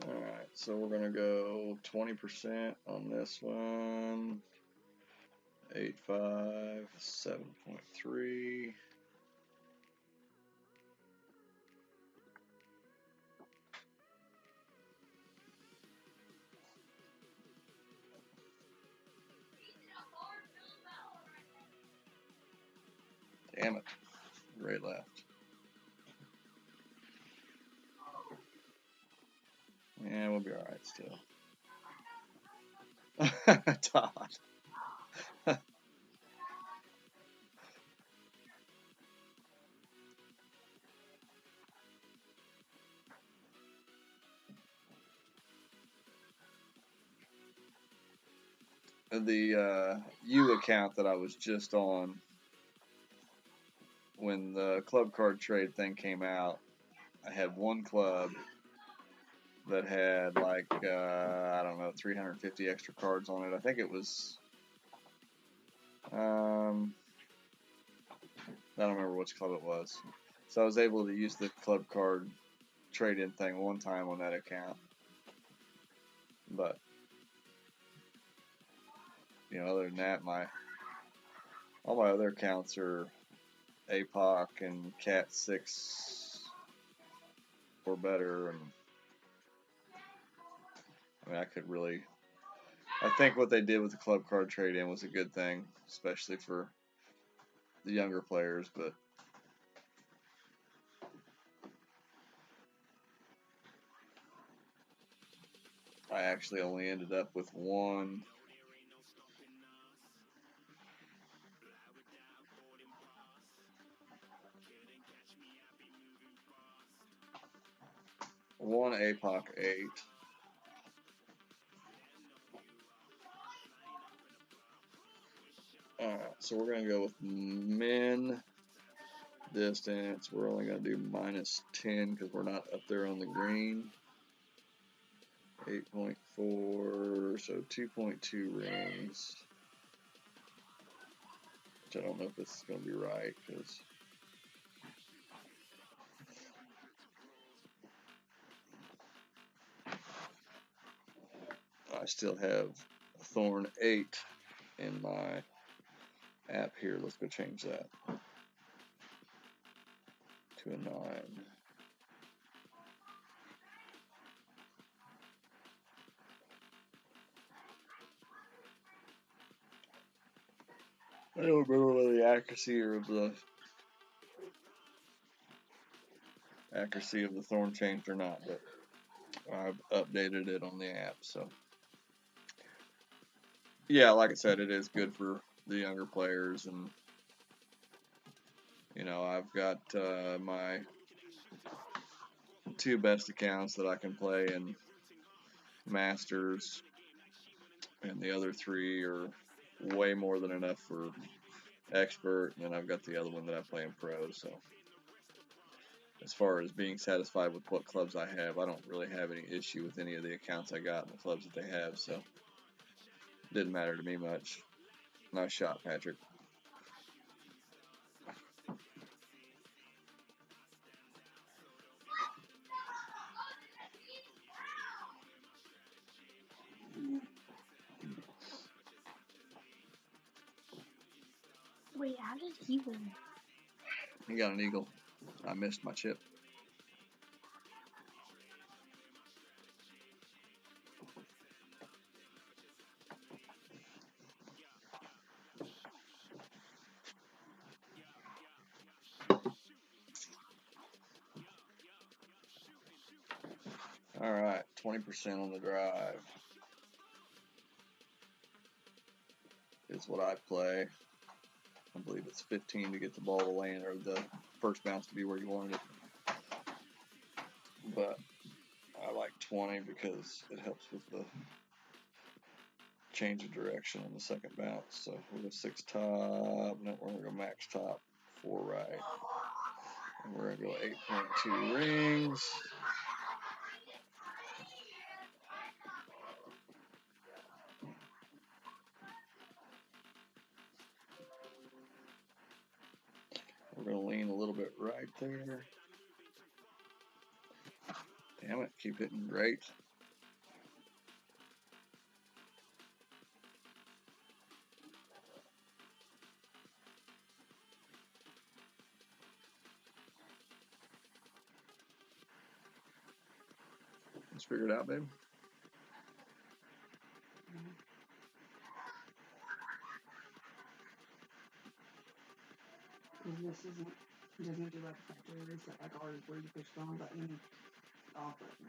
Alright, so we're going to go 20% on this one. 8.5, 7.3. Damn it. Ray left. Yeah, we'll be alright still. Todd. The U account that I was just on when the club card trade thing came out, I had one club that had like I don't know 350 extra cards on it. I think it was I don't remember which club it was. So I was able to use the club card trade-in thing one time on that account. But you know, other than that, all my other accounts are APOC and Cat 6 or better, and I mean I think what they did with the club card trade-in was a good thing, especially for the younger players, but I actually only ended up with one APOC 8. Alright, so we're going to go with min distance. We're only going to do -10 because we're not up there on the green. 8.4, so 2.2 rings. Which I don't know if this is going to be right because I still have a Thorn 8 in my app here. Let's go change that to a 9. I don't remember whether the accuracy of the Thorn changed or not, but I've updated it on the app. So yeah, like I said, it is good for the younger players, and you know, I've got my 2 best accounts that I can play in Masters, and the other 3 are way more than enough for Expert, and then I've got the other one that I play in Pro. So as far as being satisfied with what clubs I have, I don't really have any issue with any of the accounts I got and the clubs that they have, so it didn't matter to me much. Nice shot, Patrick. Wait, how did he win? He got an eagle. I missed my chip. All right, 20% on the drive is what I play. I believe it's 15 to get the ball to land, or the first bounce to be where you wanted it. But I like 20 because it helps with the change of direction on the second bounce. So we'll go 6 top. No, we're going to go max top, 4 right. And we're going to go 8.2 rings. We're going to lean a little bit right there. Damn it, keep hitting great. Just figure it out, babe. This isn't, it doesn't do like a factory reset like ours where you push the on button off button.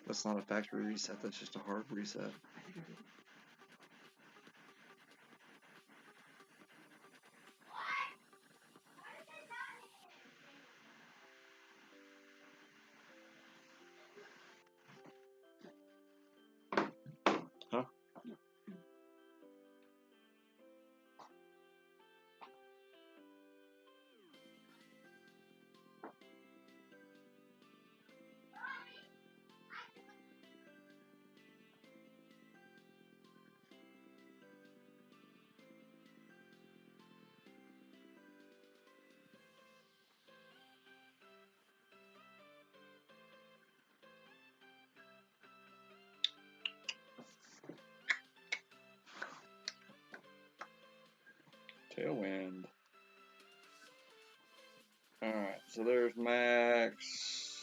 That's not a factory reset. That's just a hard reset. I think I did. Huh? Tailwind. Alright, so there's Max.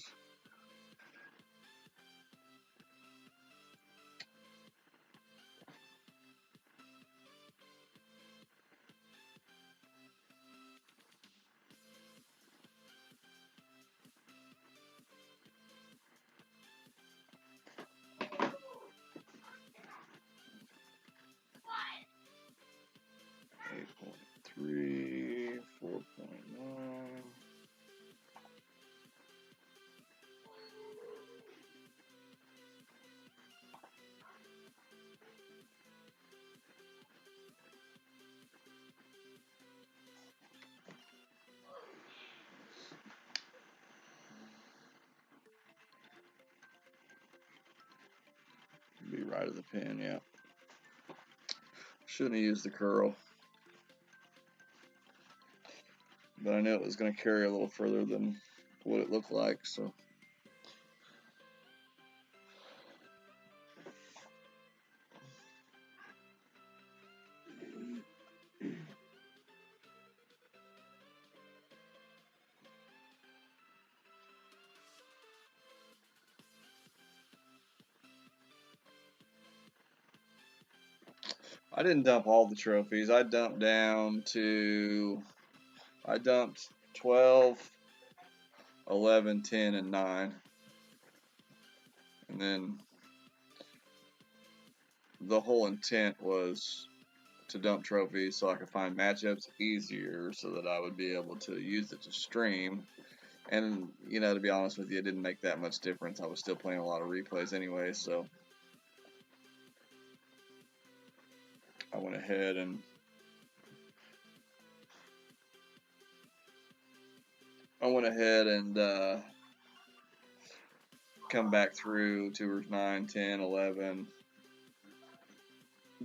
.3, 4.9. Be right of the pin, yeah. Shouldn't have used the curl. But I knew it was going to carry a little further than what it looked like, so. I didn't dump all the trophies. I dumped 12, 11, 10, and 9. And then the whole intent was to dump trophies so I could find matchups easier so that I would be able to use it to stream. And, you know, to be honest with you, it didn't make that much difference. I was still playing a lot of replays anyway, so I went ahead and come back through tours 9, 10, 11.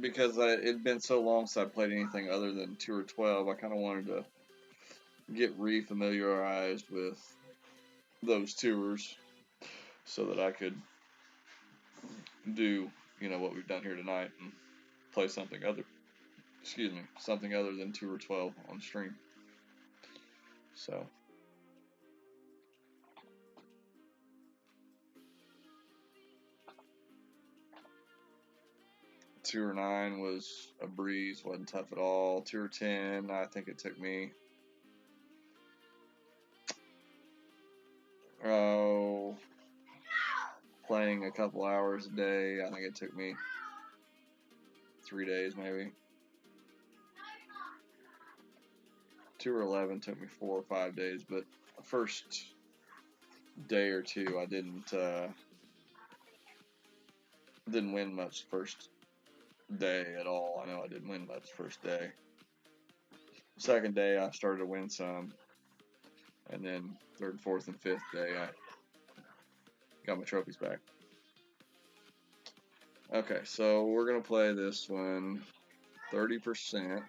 Because it'd been so long since I played anything other than Tour 12, I kind of wanted to get re-familiarized with those tours so that I could do, you know, what we've done here tonight and play something other than Tour 12 on stream. So. Tour 9 was a breeze, wasn't tough at all. Tour 10, I think it took me playing a couple hours a day. I think it took me 3 days maybe. Tour 11 took me 4 or 5 days, but the first day or two I didn't win much the first day at all. I know I didn't win much the first day. The second day I started to win some, and then third, fourth, and fifth day I got my trophies back. Okay, so we're gonna play this one 30%.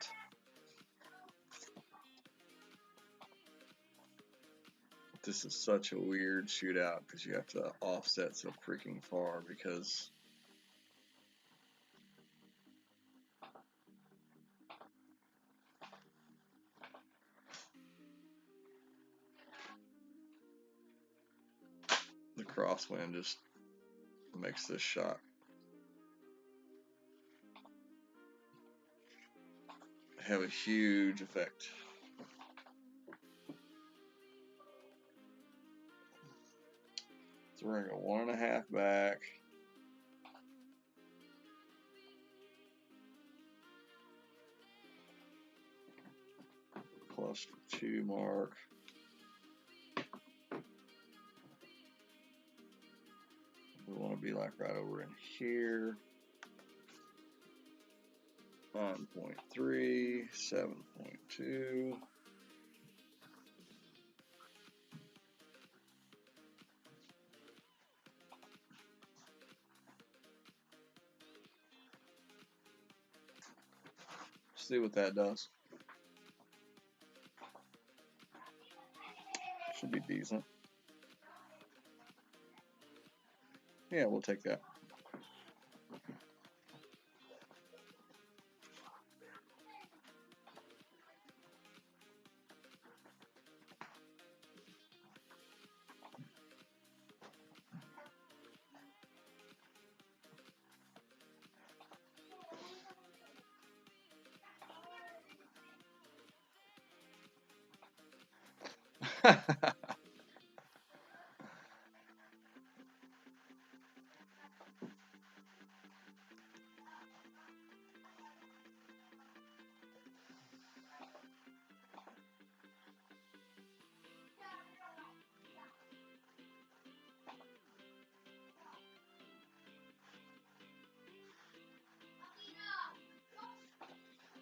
This is such a weird shootout because you have to offset so freaking far because the crosswind just makes this shot have a huge effect. So we're gonna go 1.5 back. Plus 2 mark. We want to be like right over in here. 9.3, 7.2. See what that does. Should be decent. Yeah, we'll take that.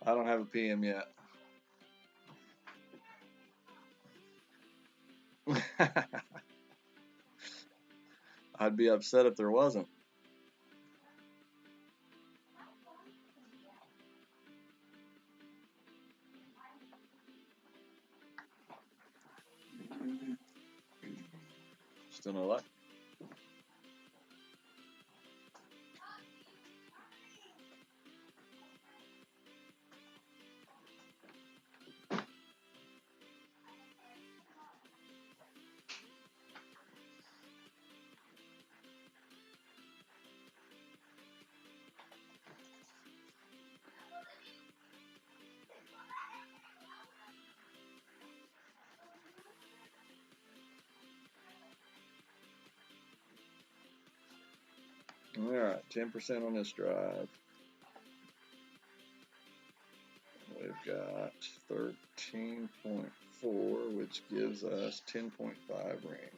I don't have a PM yet. I'd be upset if there wasn't. Still no luck. All right, 10% on this drive. We've got 13.4, which gives us 10.5 range.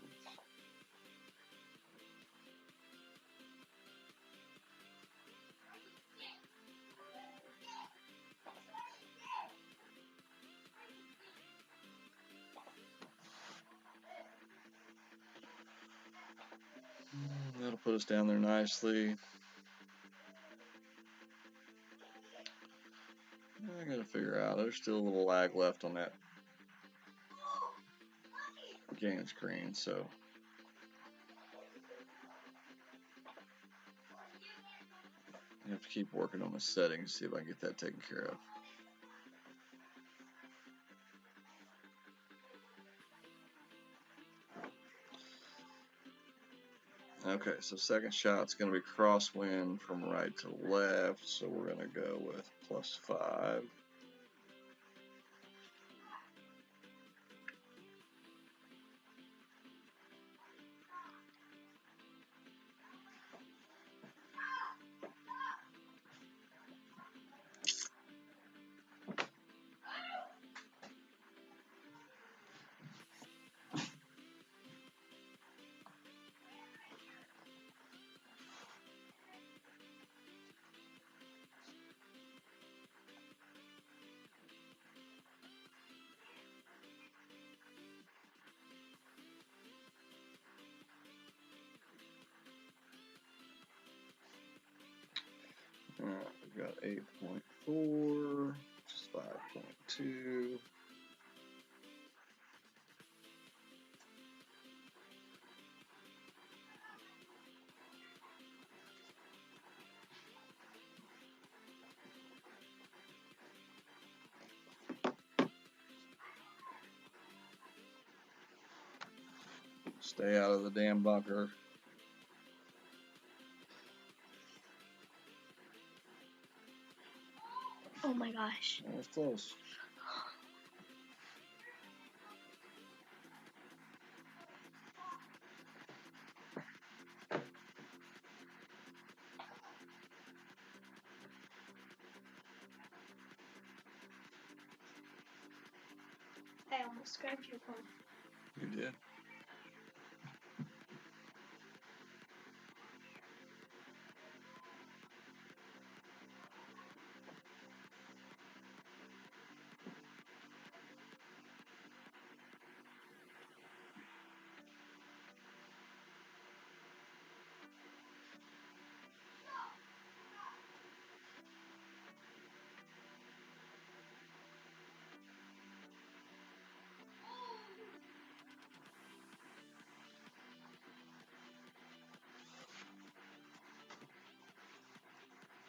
That'll put us down there nicely. I gotta figure out, there's still a little lag left on that game screen, so I have to keep working on the settings, see if I can get that taken care of. Okay, so second shot's going to be crosswind from right to left, so we're going to go with +5. Alright, we've got 8.4, which is 5.2. Stay out of the damn bunker. Oh my gosh. That was close. I almost grabbed your phone. You did.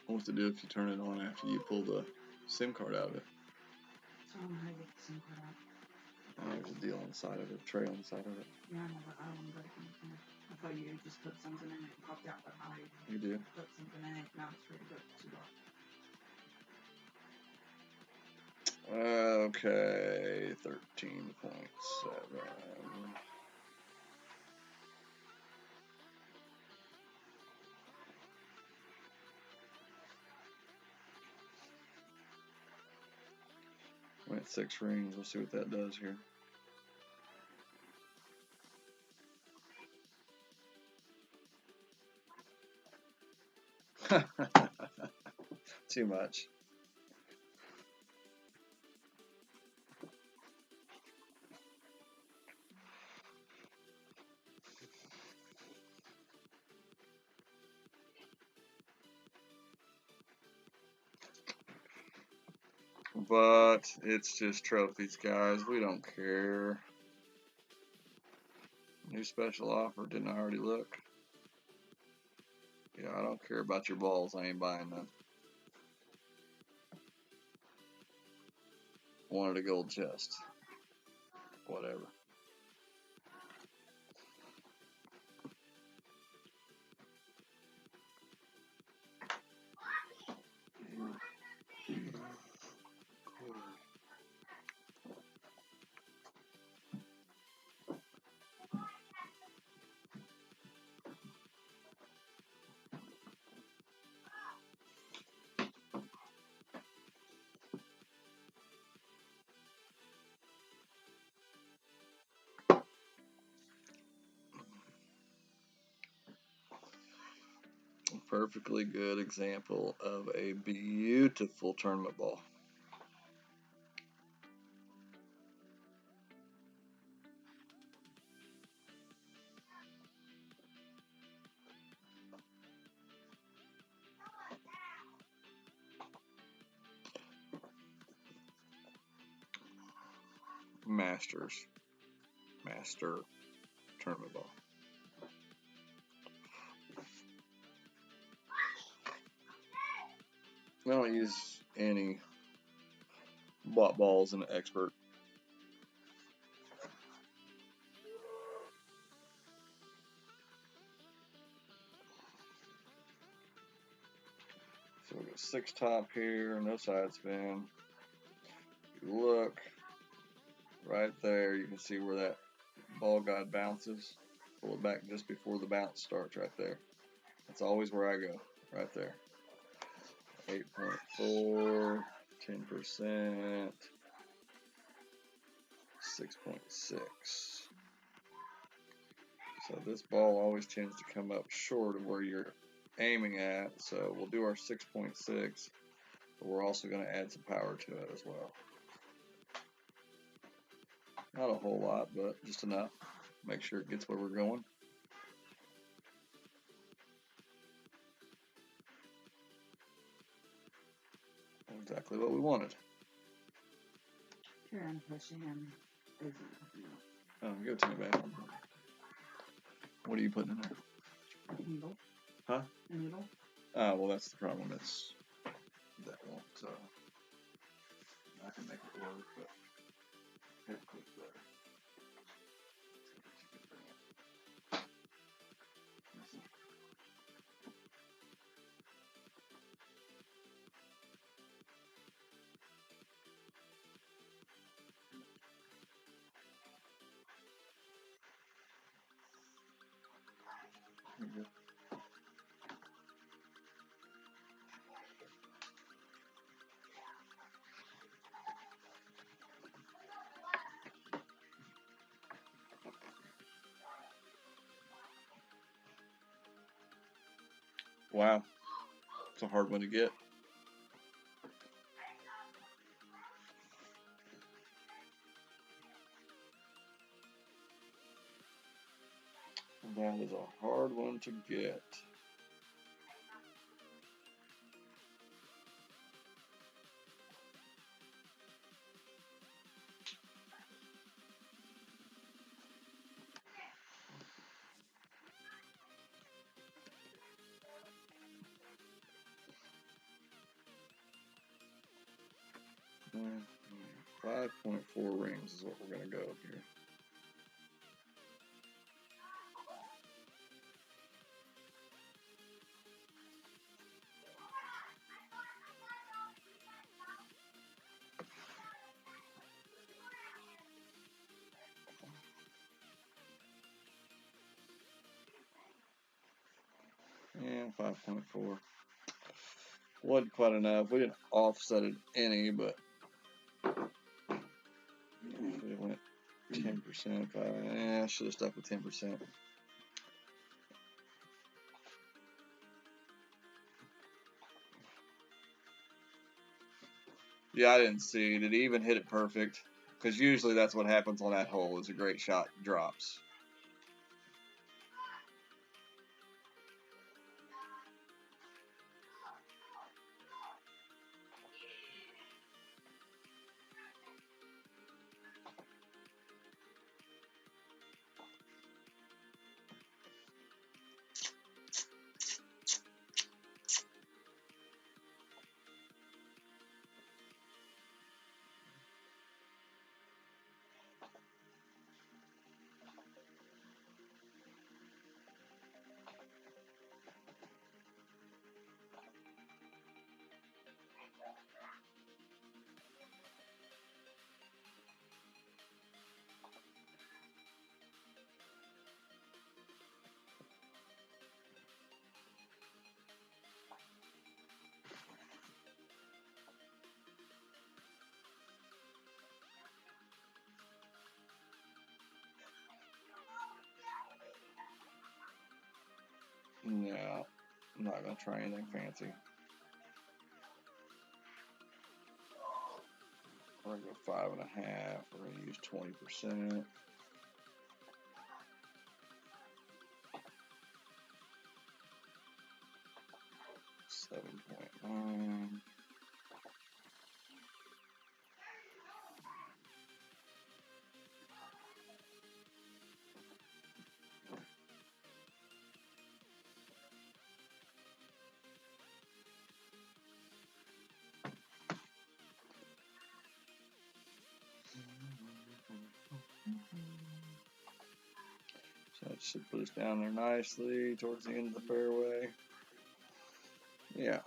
What to do if you turn it on after you pull the SIM card out of it? So I'm gonna get the SIM card out. There's a deal on the side of it, tray on the side of it. Yeah, I know, but I don't want to break anything. I thought you just put something in it and popped out, but I You do. put something in it. Now it's ready to go to dark. Okay, 13.7. Went 6 rings. We'll see what that does here. Too much. But it's just trophies, guys. We don't care. New special offer. Didn't I already look? Yeah, I don't care about your balls. I ain't buying none. Wanted a gold chest. Whatever. Perfectly good example of a beautiful tournament ball. Master tournament ball. I don't use any bought balls in an expert. So we got 6 top here, no side spin. If you look right there, you can see where that ball guide bounces. Pull it back just before the bounce starts right there. That's always where I go, right there. 8.4, 10%, 6.6. So this ball always tends to come up short of where you're aiming at. So we'll do our 6.6, but we're also going to add some power to it as well. Not a whole lot, but just enough. Make sure it gets where we're going. Exactly what we wanted. Here I'm pushing him. Oh, give it to me, babe. What are you putting in there? Needle. Huh? Needle. Well, that's the problem. It's that won't. I can make it work, but it clicks better. You're good. Wow, it's a hard one to get. That is a hard one to get. Mm, 5.4 rings is what we're gonna go here. And 5.4. Wasn't quite enough. We didn't offset it any, but we went 10%. I should have stuck with 10%. Yeah, I didn't see. Did he even hit it perfect? Because usually that's what happens on that hole is a great shot drops. No, I'm not going to try anything fancy. We're going to go 5.5. We're going to use 20%. 7.9. So that should put us down there nicely towards the end of the fairway. Yeah.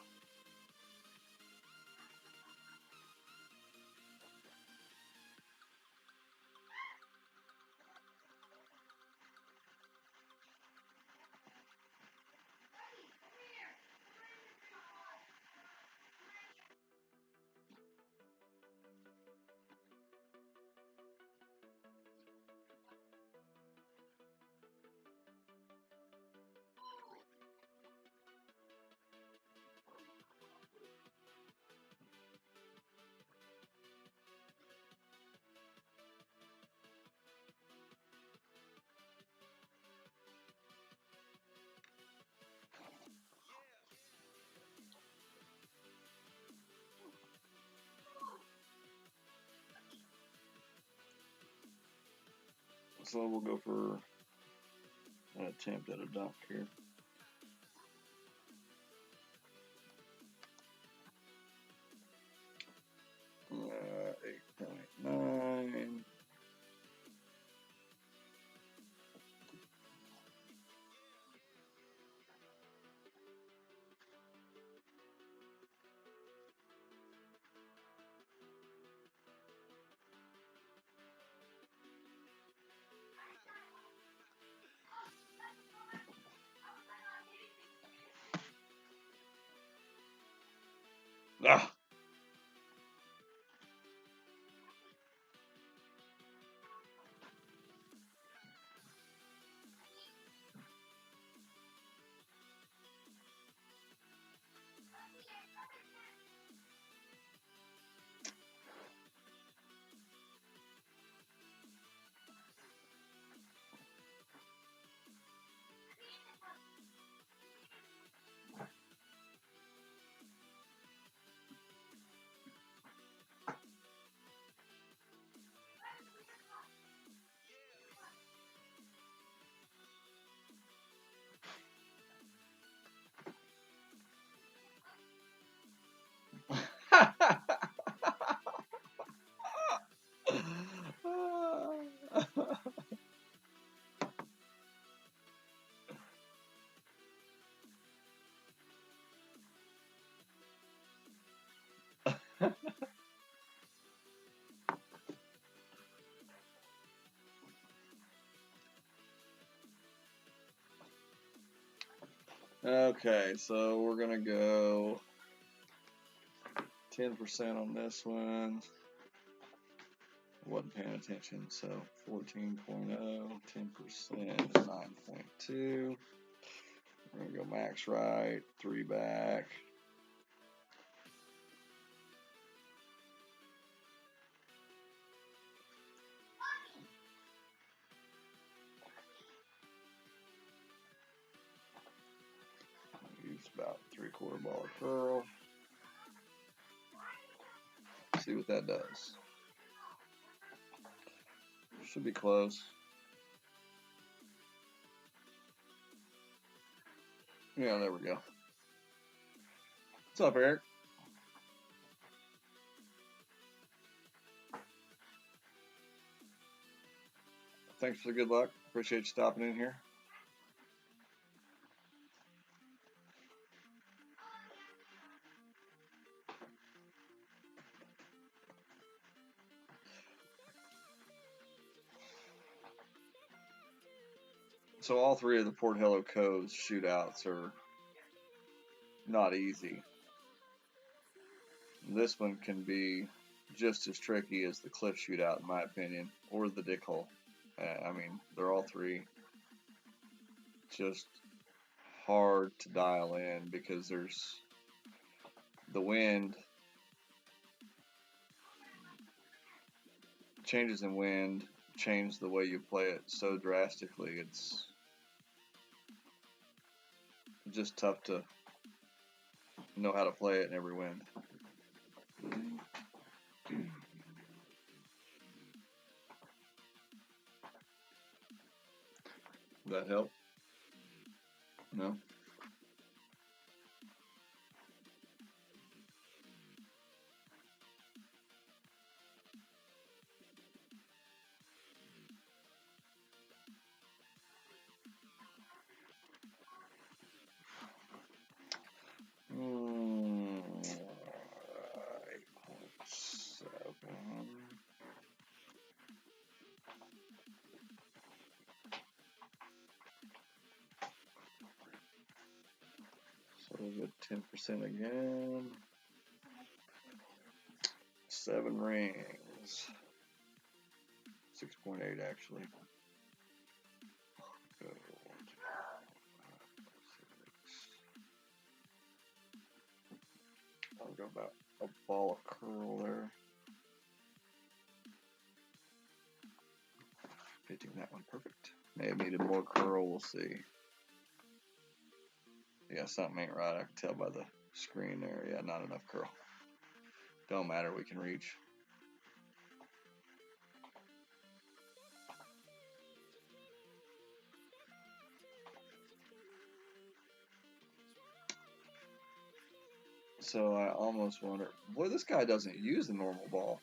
So we'll go for an attempt at a dunk here. 8.9. Okay, so we're gonna go 10% on this one. Wasn't paying attention, so 14.0, 10% is 9.2. We're gonna go max right, 3 back. Use about 3/4 ball of curl. See what that does. Should be close. Yeah, there we go. What's up, Eric? Thanks for the good luck. Appreciate you stopping in here. So all 3 of the Portillo Coves shootouts are not easy. This one can be just as tricky as the Cliff Shootout, in my opinion, or the Dick Hole. I mean, they're all 3 just hard to dial in because there's the wind, changes in wind change the way you play it so drastically. It's just tough to know how to play it in every wind. Does that help? No? Mm, 8.7. So we'll go 10% again. 7 rings. 6.8 actually. Go 1, 2, 3, 4, 5, 6. I'll go about a ball of curl there. Pitching that one perfect. May have needed more curl, we'll see. Yeah, something ain't right. I can tell by the screen there. Yeah, not enough curl. Don't matter, we can reach. So I almost wonder, boy, this guy doesn't use the normal ball.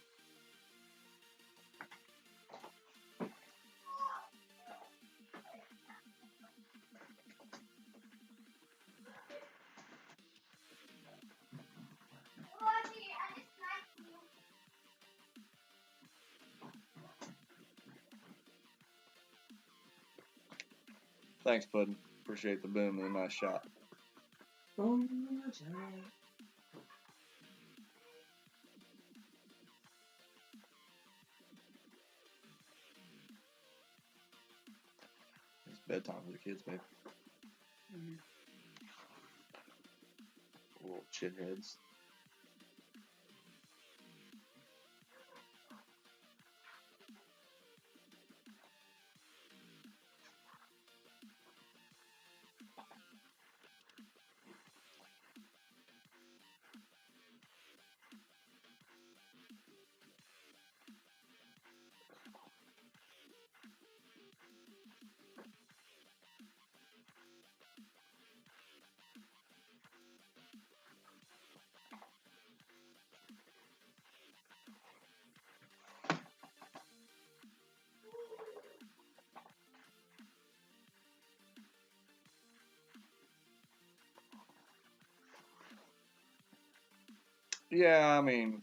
Thanks, Puddin'. Appreciate the boom and a nice shot. It's bedtime for the kids, babe. Little shitheads. Yeah, I mean,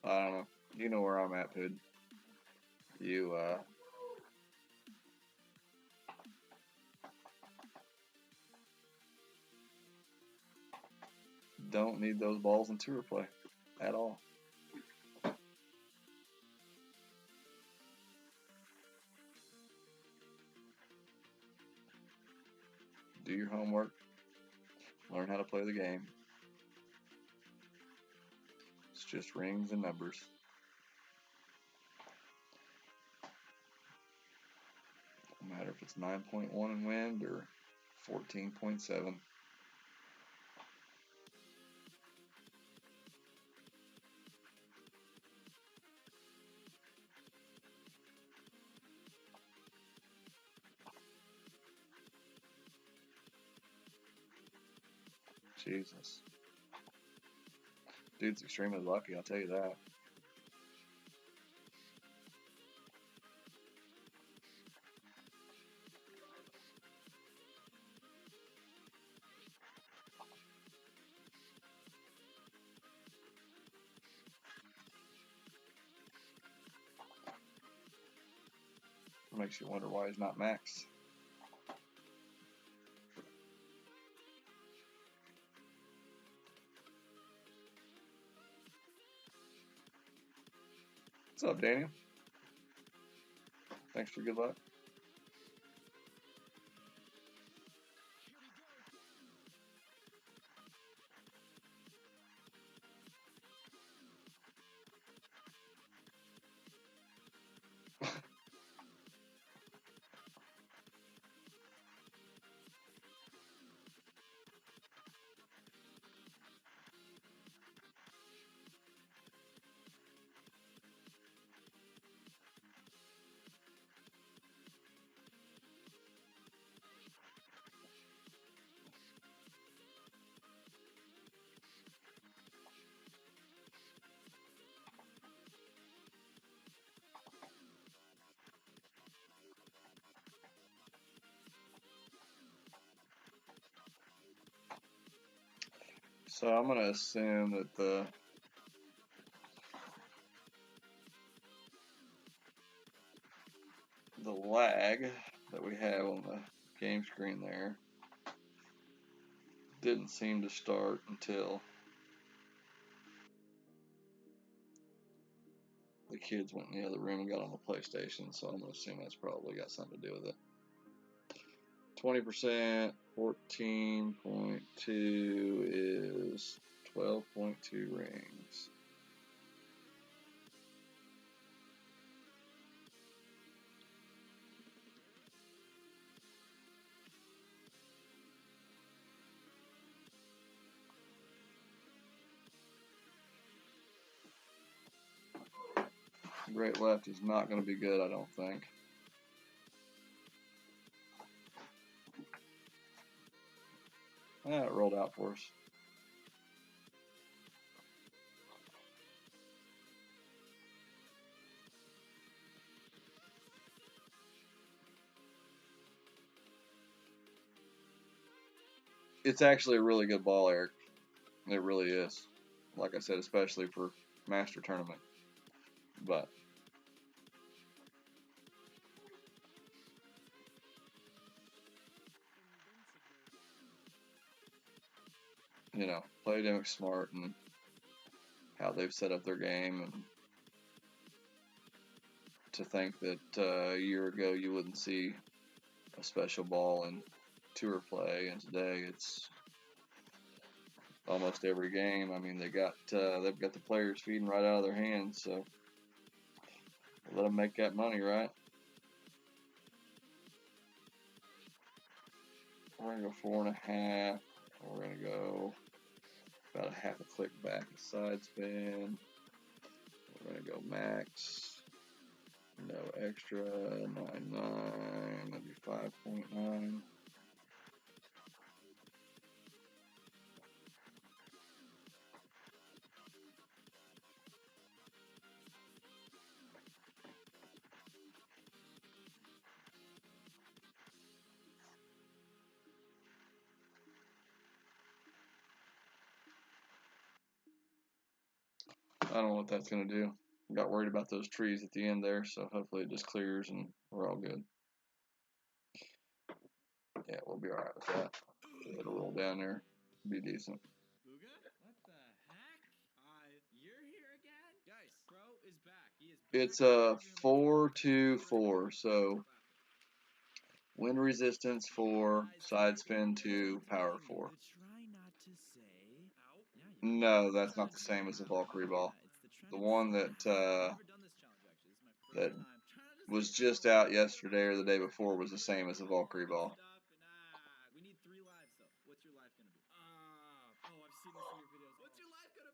I don't know. You know where I'm at, Hood. You don't need those balls in tour play at all. Do your homework. Learn how to play the game. It's just rings and numbers. No matter if it's 9.1 in wind or 14.7. Jesus. Dude's extremely lucky, I'll tell you that. Makes you wonder why he's not max. What's up, Daniel? Thanks for good luck. So I'm gonna assume that the lag that we have on the game screen there didn't seem to start until the kids went in the other room and got on the PlayStation, so I'm gonna assume that's probably got something to do with it. 20%, 14.2 is 12.2 rings. Great left is not going to be good, I don't think. It rolled out for us. It's actually a really good ball, Eric. It really is. Like I said, especially for Master Tournament. But you know, Playdemic smart and how they've set up their game, and to think that a year ago you wouldn't see a special ball in tour play, and today it's almost every game. I mean, they've got the players feeding right out of their hands, so let them make that money, right? We're gonna go 4.5. We're gonna go about a half a click back a side spin. We're gonna go max. No extra. 9.9. That'd be 5.9. don't know what that's gonna do. Got worried about those trees at the end there, so hopefully it just clears and we're all good. Yeah, we'll be alright with that. It'll roll down there, be decent. Booga? What the heck? You're here again? Guys, Pro is back. He is back. It's a 4-2-4, so wind resistance 4, side spin 2, power 4. Try not to say. Ow. No, that's not the same as the Valkyrie ball. The one that that was just out yesterday or the day before was the same as the Valkyrie ball. We need 3 lives though. What's your life gonna be? I've seen this in your videos. What's your life gonna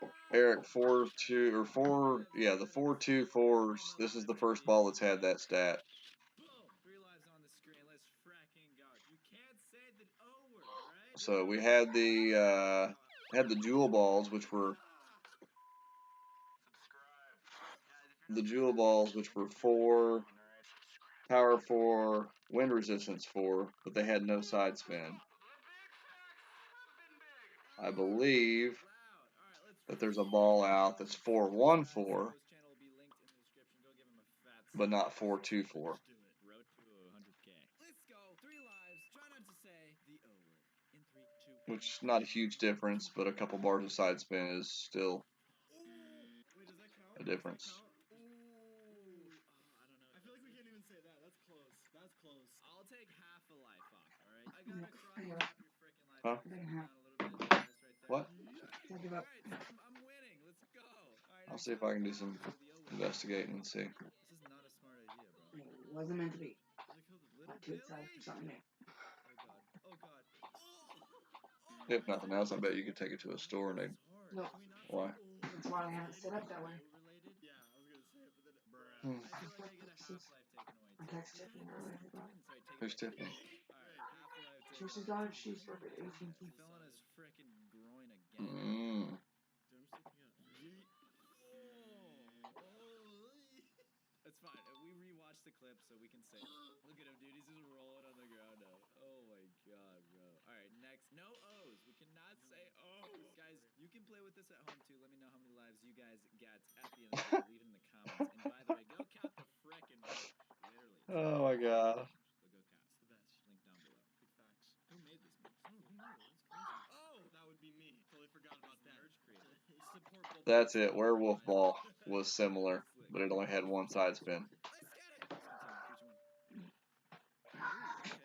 be? Eric, 4-2 or 4, yeah, the 4-2-4s. This is the first ball that's had that stat. Boom! 3 lives on the screen. Let's fracking go. You can't say the O word, right? So we had the jewel balls, which were the jewel balls, which were 4, power 4, wind resistance 4, but they had no side spin. I believe that there's a ball out that's 4-1-4, but not 4-2-4. Let's go. 3 lives. Try not to say the O word. In 3, 2, Which is not a huge difference, but a couple bars of side spin is still Wait, does that count? a difference. I don't know. I feel like we can't even say that. That's close. That's close. I'll take half a life off, alright? I gotta cry you top your freaking life. Huh? Down a little bit. Nice right there. What? Alright, I'm winning. Let's go. Alright, I'll see if I can do some investigating and see. This is not a smart idea, bro. It wasn't meant to be. Look how the little I'm too excited for something new. Oh god. If nothing else, I bet you could take it to a store and they'd. No. Why? That's why I have it set up that way. Yeah, I was gonna say it, but then Hmm. I feel like I get a half-life taken away. I texted Tiffany earlier about it. Who's Tiffany? Alright, half-life She was his daughter's shoes for AT&T. fell on his frickin' groin again. Mm. That's fine. We rewatched the clip so we can say, look at him, dude. He's just rolling on the ground now. Oh my god, bro. Alright, next. No O's. We cannot say O's. Guys, you can play with this at home too. Let me know how many lives you guys get at the end of the video. Leave it in the comments. And by the way, go count the frickin' vote. Literally. Oh my god. So go count. It's the best. Link down below. Big facts. Who made this mix? Who knows? That's crazy. Oh, that would be me. Totally forgot about that. Merge creator. Support both. That's it. Werewolf ball was similar, but it only had one side spin. Let's get it. Let's continue. 3, 2, 1.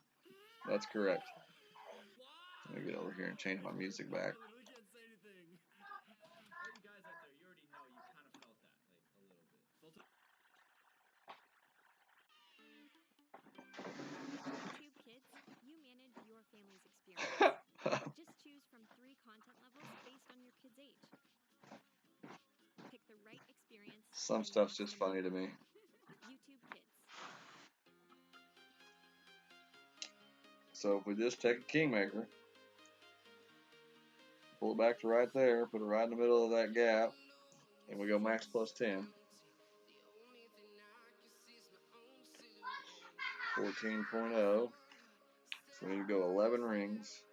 Okay. That's correct. Let me get over here and change my music back. I literally can't say anything. All you guys out there, you already know. You kind of felt that, like a little bit. YouTube Kids, you manage your family's experience. Just choose from 3 content levels based on your kid's age. Pick the right experience. Some and stuff's watch just them funny to me. YouTube Kids. So if we just take a Kingmaker, pull it back to right there, put it right in the middle of that gap, and we go max plus 10. 14.0. So we need to go 11 rings.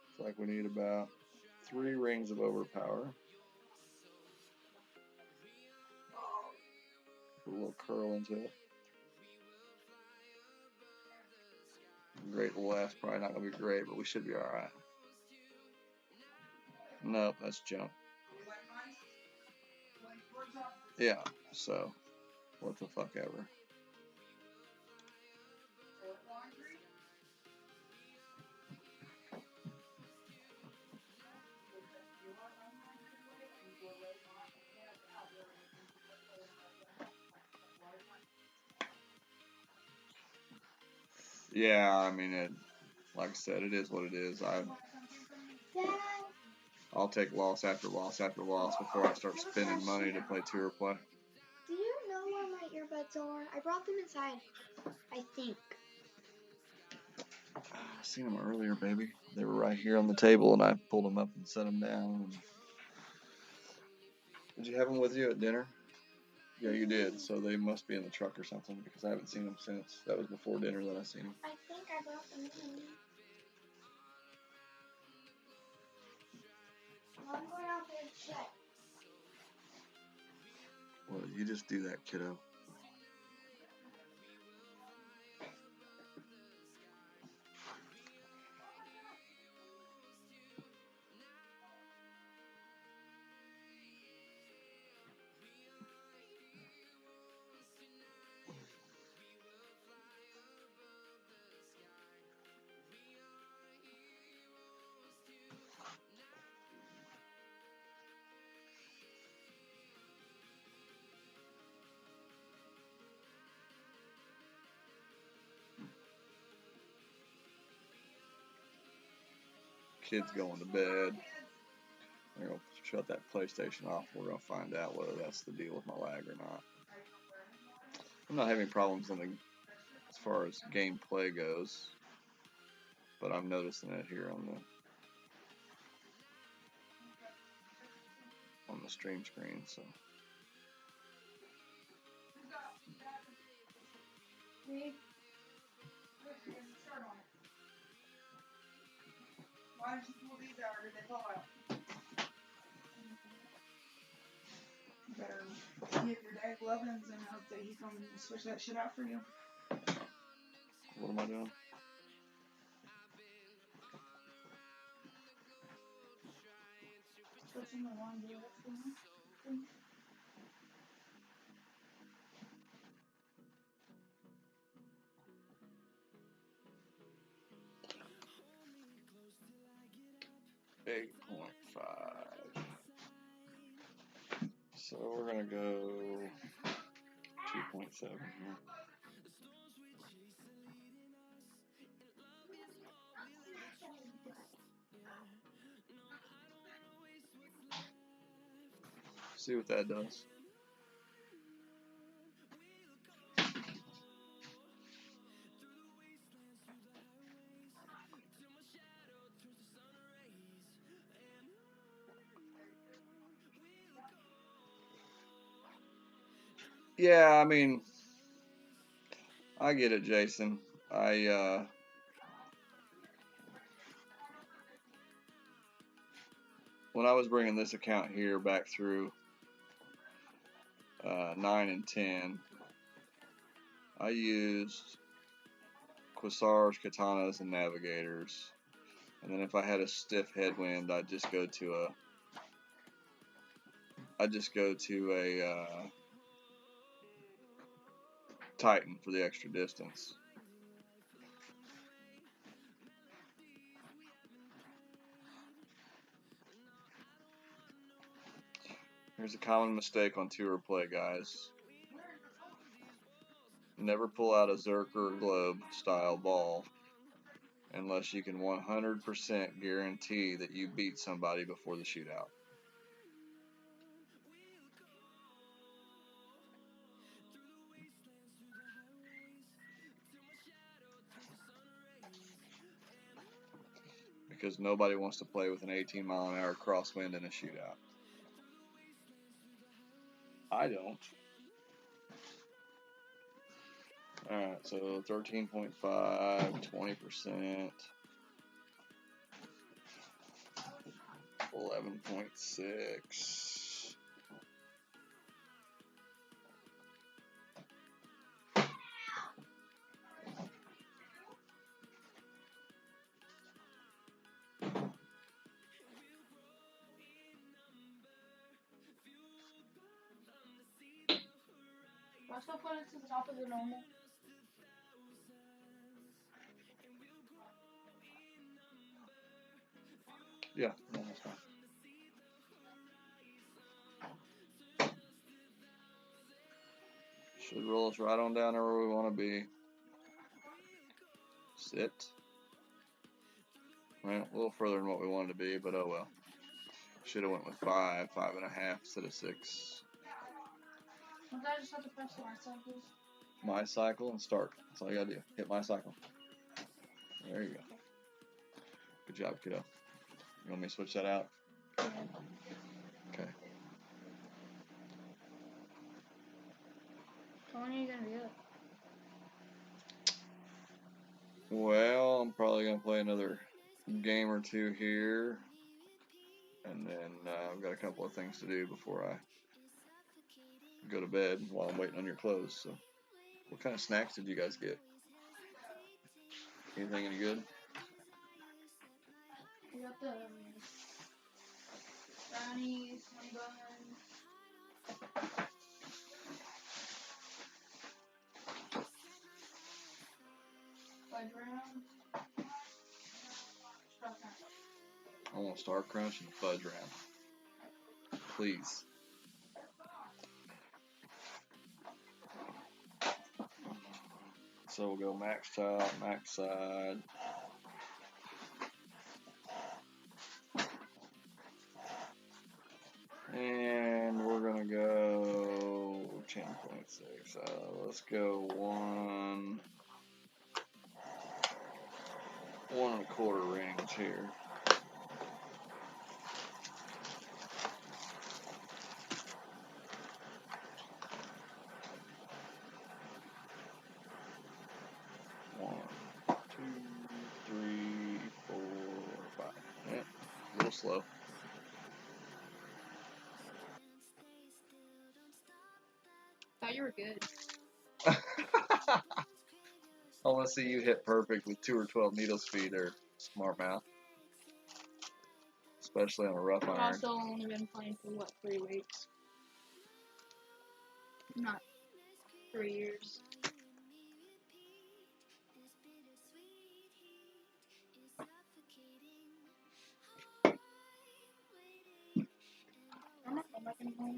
Looks like we need about 3 rings of overpower. Put a little curl into it. Great left, probably not going to be great, but we should be alright. Nope, that's junk. Yeah, so, what the fuck ever. Yeah, I mean, like I said, it is what it is. I'll take loss after loss after loss before I start spending money to play tour play. Do you know where my earbuds are? I brought them inside, I think. I seen them earlier, baby. They were right here on the table, and I pulled them up and set them down. Did you have them with you at dinner? Yeah, you did. So they must be in the truck or something because I haven't seen them since. That was before dinner that I seen them. I think I brought them in. Well, I'm going out there to check. Well, you just do that, kiddo. Kids going to bed. I'm going to shut that PlayStation off. We're going to find out whether that's the deal with my lag or not. I'm not having problems as far as gameplay goes, but I'm noticing it here on the stream screen. So Why did you pull these out or did they fall out? You better get your dad Lovins and hope that he can switch that shit out for you. what am I doing? Switching the one deal for me. $8.5. So we're gonna go 2.7 here. See what that does. Yeah, I mean, I get it, Jason. When I was bringing this account here back through 9 and 10, I used Quasars, Katanas, and Navigators. And then if I had a stiff headwind, I'd just go to a Titan for the extra distance. Here's a common mistake on tour play, guys. Never pull out a Zerk or a Globe style ball unless you can 100% guarantee that you beat somebody before the shootout. Because nobody wants to play with an 18-mile-an-hour crosswind in a shootout. I don't. Alright, so 13.5, 20%, 11.6. Let's go put it to the top of the normal. Yeah, no, that's fine. Should roll us right on down there where we want to be. Sit. Well, a little further than what we wanted to be, but oh well. Should have went with 5, 5.5 instead of 6. Well, I just have to press the right cycles. My cycle and start. That's all you gotta do. Hit my cycle. There you go. Good job, kiddo. You want me to switch that out? Yeah. Okay. When are you gonna be up? Well, I'm probably gonna play another game or two here, and then I've got a couple of things to do before I go to bed while I'm waiting on your clothes. So, what kind of snacks did you guys get? Anything any good? We got the brownies, honey buns. Fudge rounds. I want Star Crunch and Fudge Round, please. So we'll go max top, max side. And we're gonna go 10.6. Let's go 1.25 rings here. One, two, three, four, five. Yeah, a little slow. Thought you were good. I want to see you hit perfect with 2 or 12 needle speed or smart mouth, especially on a rough I've iron. also only been playing for what, 3 weeks? Not 3 years. I'm not going back anymore.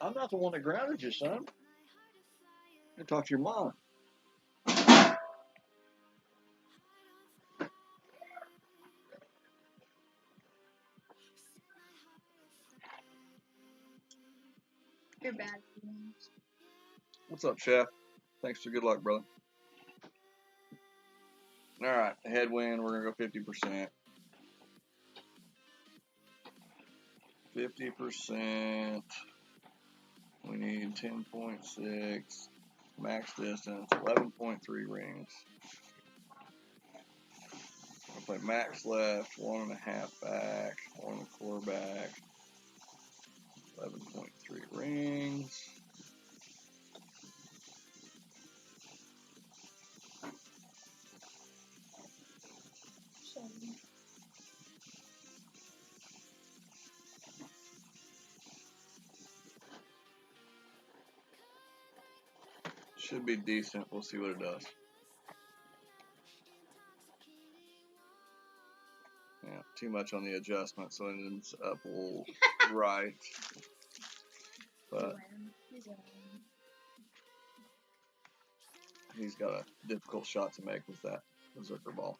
I'm not the one that grounded you, son. I talk to your mom. You're bad for games. What's up, Chef? Thanks for good luck, brother. All right, headwind. We're gonna go 50%. 50%. We need 10.6. Max distance 11.3 rings. I'll play max left, 1.5 back, 1.25 back, 11.3 rings. Should be decent. We'll see what it does. Yeah, too much on the adjustment, so it ends up all right. But he's got a difficult shot to make with that berserker ball.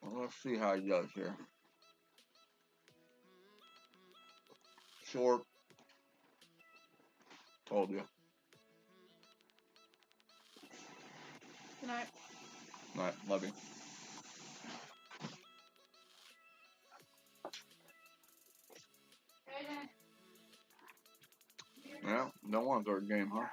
Well, let's see how he does here. Short. Told you. Good night. All right, love you. Yeah, don't want to start the game, huh?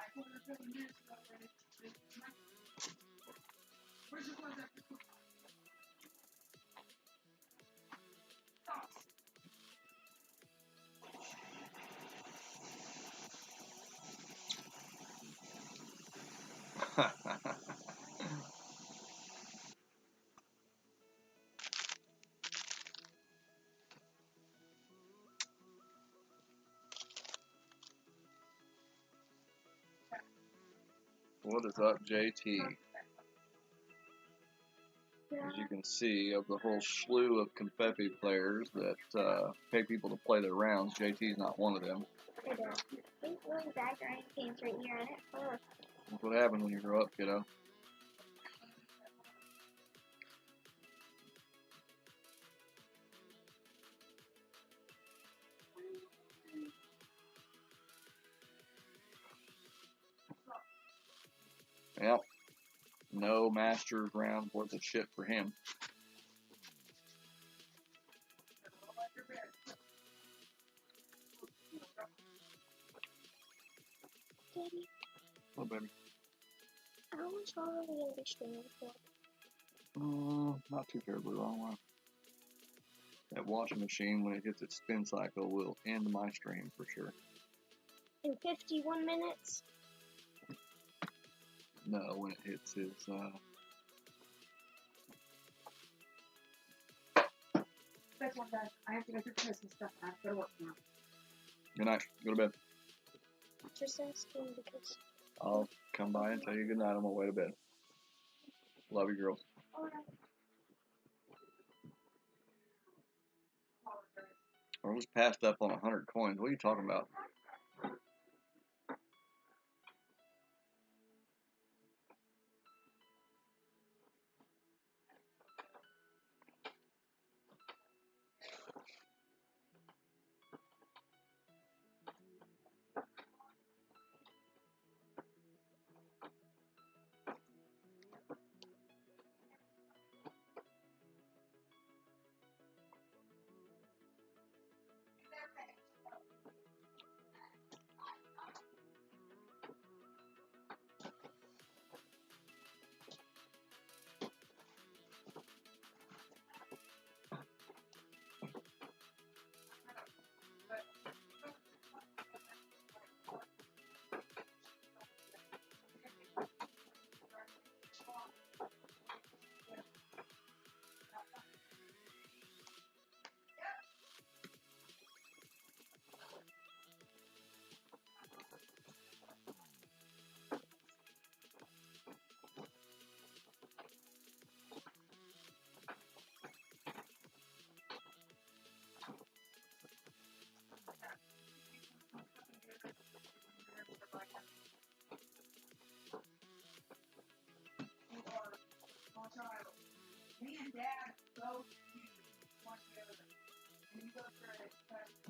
What is up, JT? as you can see, of the whole slew of Confetti players that pay people to play their rounds, JT's not one of them. I don't. These really bad grinding pains right here on it. Oh. That's what happens when you grow up, kiddo. Yep. No Masters round worth of shit for him. Daddy, Oh, baby. how much longer are we going to be streaming for? Not too terribly long. That washing machine, when it hits its spin cycle, will end my stream for sure. In 51 minutes? No, when it hits his, That's one guy. I have to go through Christmas stuff. I have to go to work now. good night. Go to bed. Just asking because. I'll come by and tell you good night on my way to bed. Love you, girls. I was passed up on 100 coins. What are you talking about?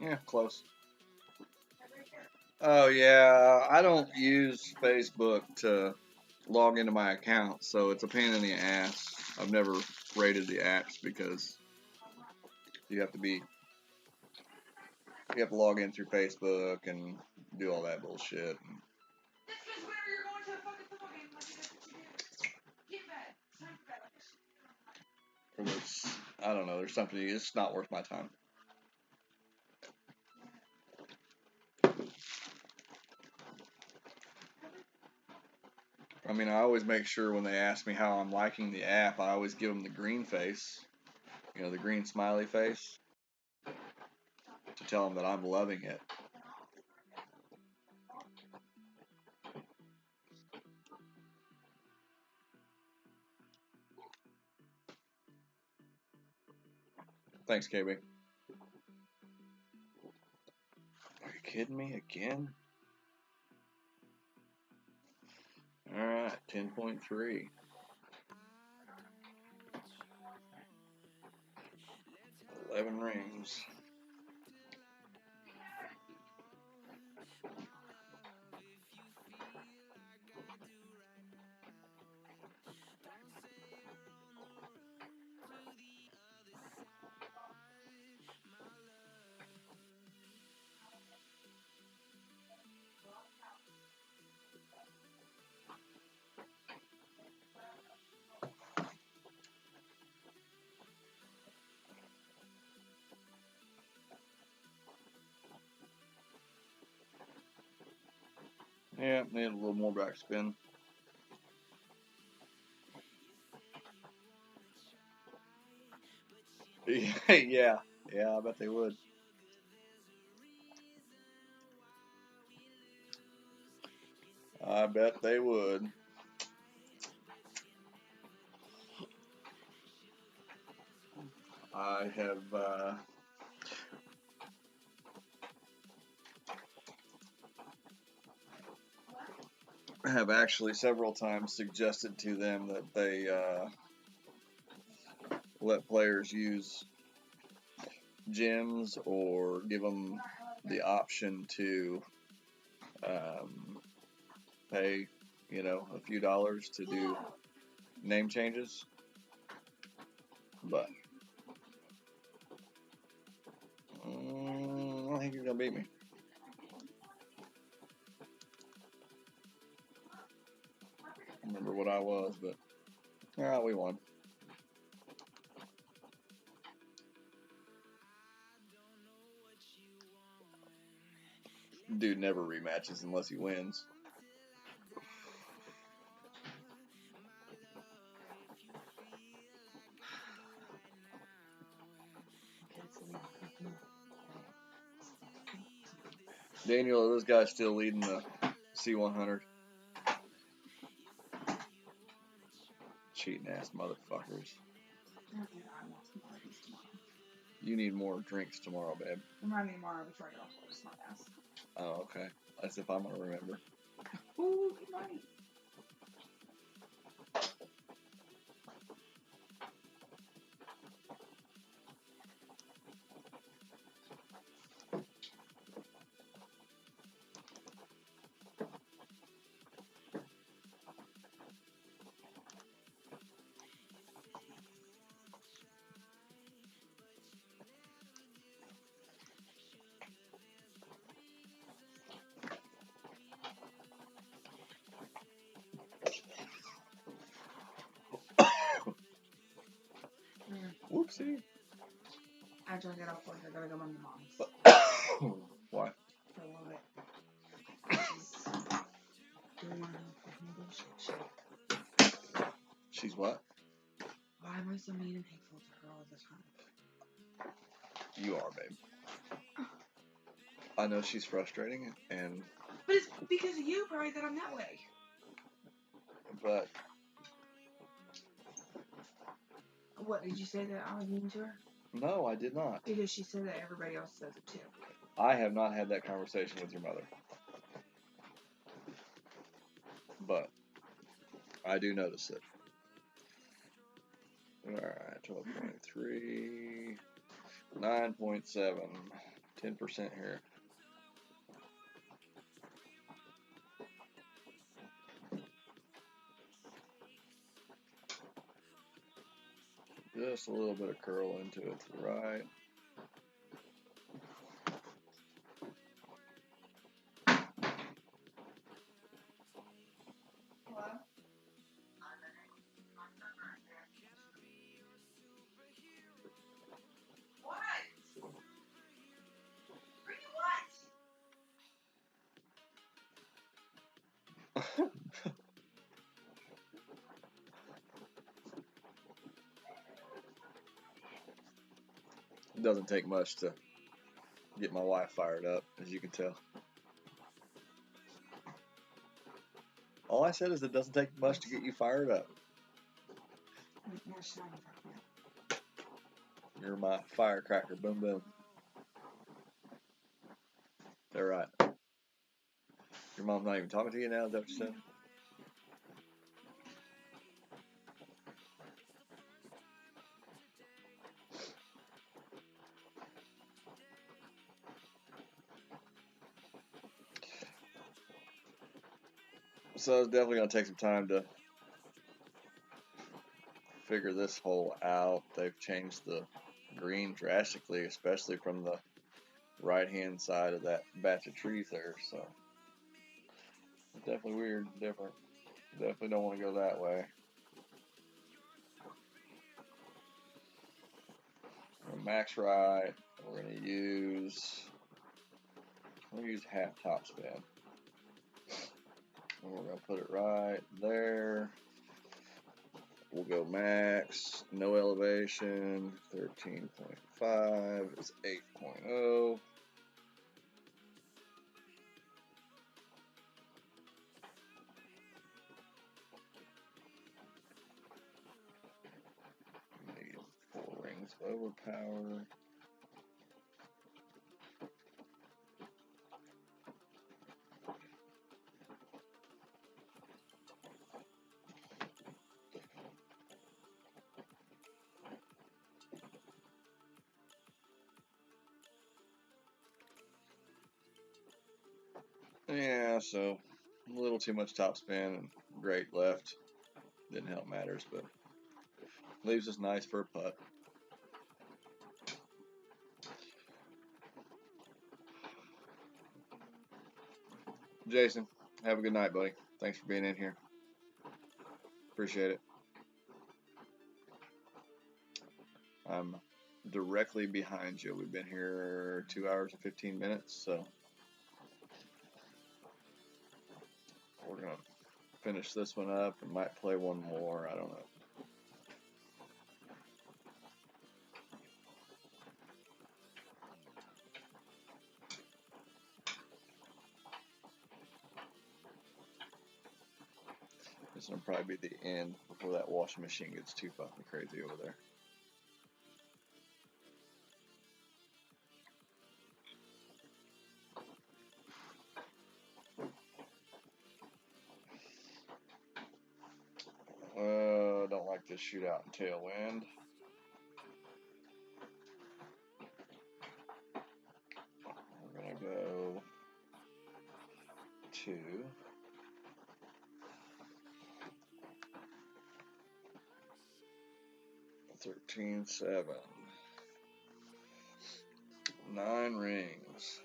Yeah, close. Oh, yeah. I don't use Facebook to log into my account, so it's a pain in the ass. I've never rated the apps because you have to log in through Facebook and do all that bullshit. I don't know. There's something. It's not worth my time. I mean, I always make sure when they ask me how I'm liking the app, I always give them the green face, the green smiley face, to tell them that I'm loving it. Thanks, KB. Are you kidding me again? Alright, 10.3. $11 rings. Yeah, need a little more backspin. Yeah, I bet they would. I bet they would. I have actually several times suggested to them that they let players use gyms or give them the option to pay, a few dollars to do name changes. But I don't think you're gonna beat me. I don't remember what I was, but we won. Dude never rematches unless he wins. Daniel, are those guys still leading the C100? Cheating ass motherfuckers. You need more drinks tomorrow, babe. Remind me tomorrow before I get off work, smart ass. Oh, okay. As if I'm gonna remember. Ooh, good night. Whoopsie. After I get off work, I gotta go to my mom's. Why? For a little bit. She's doing one of her fucking bullshit shit. She's what? Why am I so mean and hateful to her all the time? You are, babe. I know she's frustrating, and. But it's because of you, probably, that I'm that way. But. What, did you say that I was mean to her? No, I did not. Because she said that everybody else says it too. I have not had that conversation with your mother. But. I do notice it. Alright, 12.3. 9.7. 10% here. Just a little bit of curl into it to the right. Hello? What? Bring what? It doesn't take much to get my wife fired up, as you can tell. All I said is it doesn't take much to get you fired up. You're my firecracker. Boom, boom. They're right. Your mom's not even talking to you now, is that what you said? So it's definitely going to take some time to figure this hole out. They've changed the green drastically, especially from the right-hand side of that batch of trees there. So it's definitely weird, different. Definitely don't want to go that way. Max right. We're going to use half top spin. And we're going to put it right there. We'll go max, no elevation, 13.5 is 8.0. Need 4 rings of overpass. Yeah, so a little too much topspin and great left. Didn't help matters, but leaves us nice for a putt. Jason, have a good night, buddy. Thanks for being in here. Appreciate it. I'm directly behind you. We've been here 2 hours and 15 minutes, so we're gonna finish this one up and might play one more. I don't know. This will probably be the end before that washing machine gets too fucking crazy over there. Don't like this shootout and tailwind. We're gonna go 2. 13-7. 9 rings.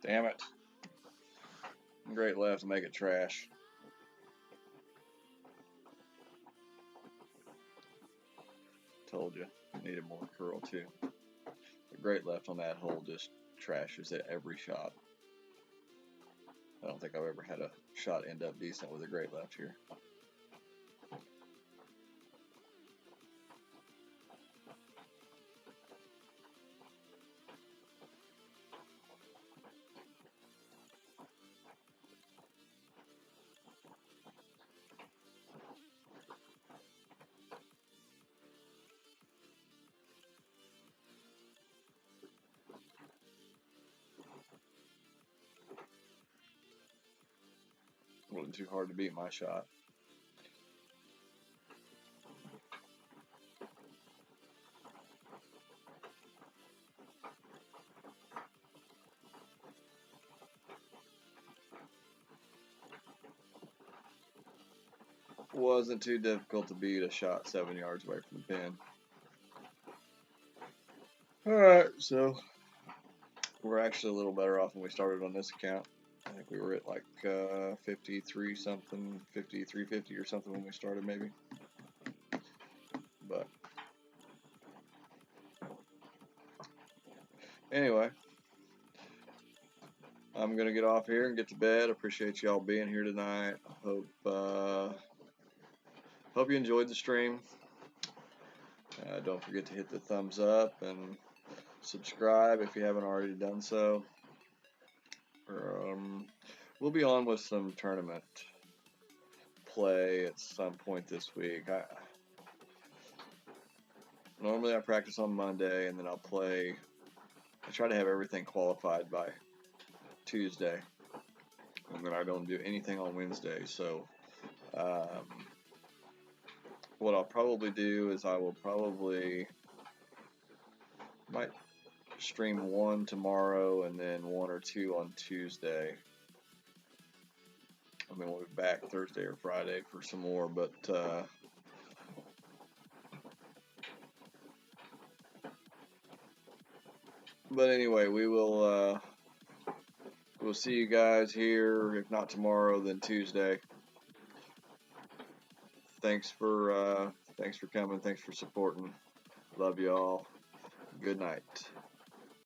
Damn it. Great left to make it trash. Told you. Needed more curl too. The great left on that hole just trashes it every shot. I don't think I've ever had a shot end up decent with a great left here. Wasn't too hard to beat my shot. Wasn't too difficult to beat a shot 7 yards away from the pin. Alright, so we're actually a little better off than we started on this account. I think we were at like 53 something, 53.50 or something when we started maybe. But anyway, I'm gonna get off here and get to bed. Appreciate y'all being here tonight. Hope you enjoyed the stream. Don't forget to hit the thumbs up and subscribe if you haven't already done so. We'll be on with some tournament play at some point this week. Normally I practice on Monday and then I'll play. I try to have everything qualified by Tuesday, and then I don't do anything on Wednesday. So what I'll probably do is I will might stream 1 tomorrow and then 1 or 2 on Tuesday. I mean, we'll be back Thursday or Friday for some more, but anyway, we'll see you guys here. If not tomorrow, then Tuesday. Thanks for coming. Thanks for supporting. Love y'all. Good night.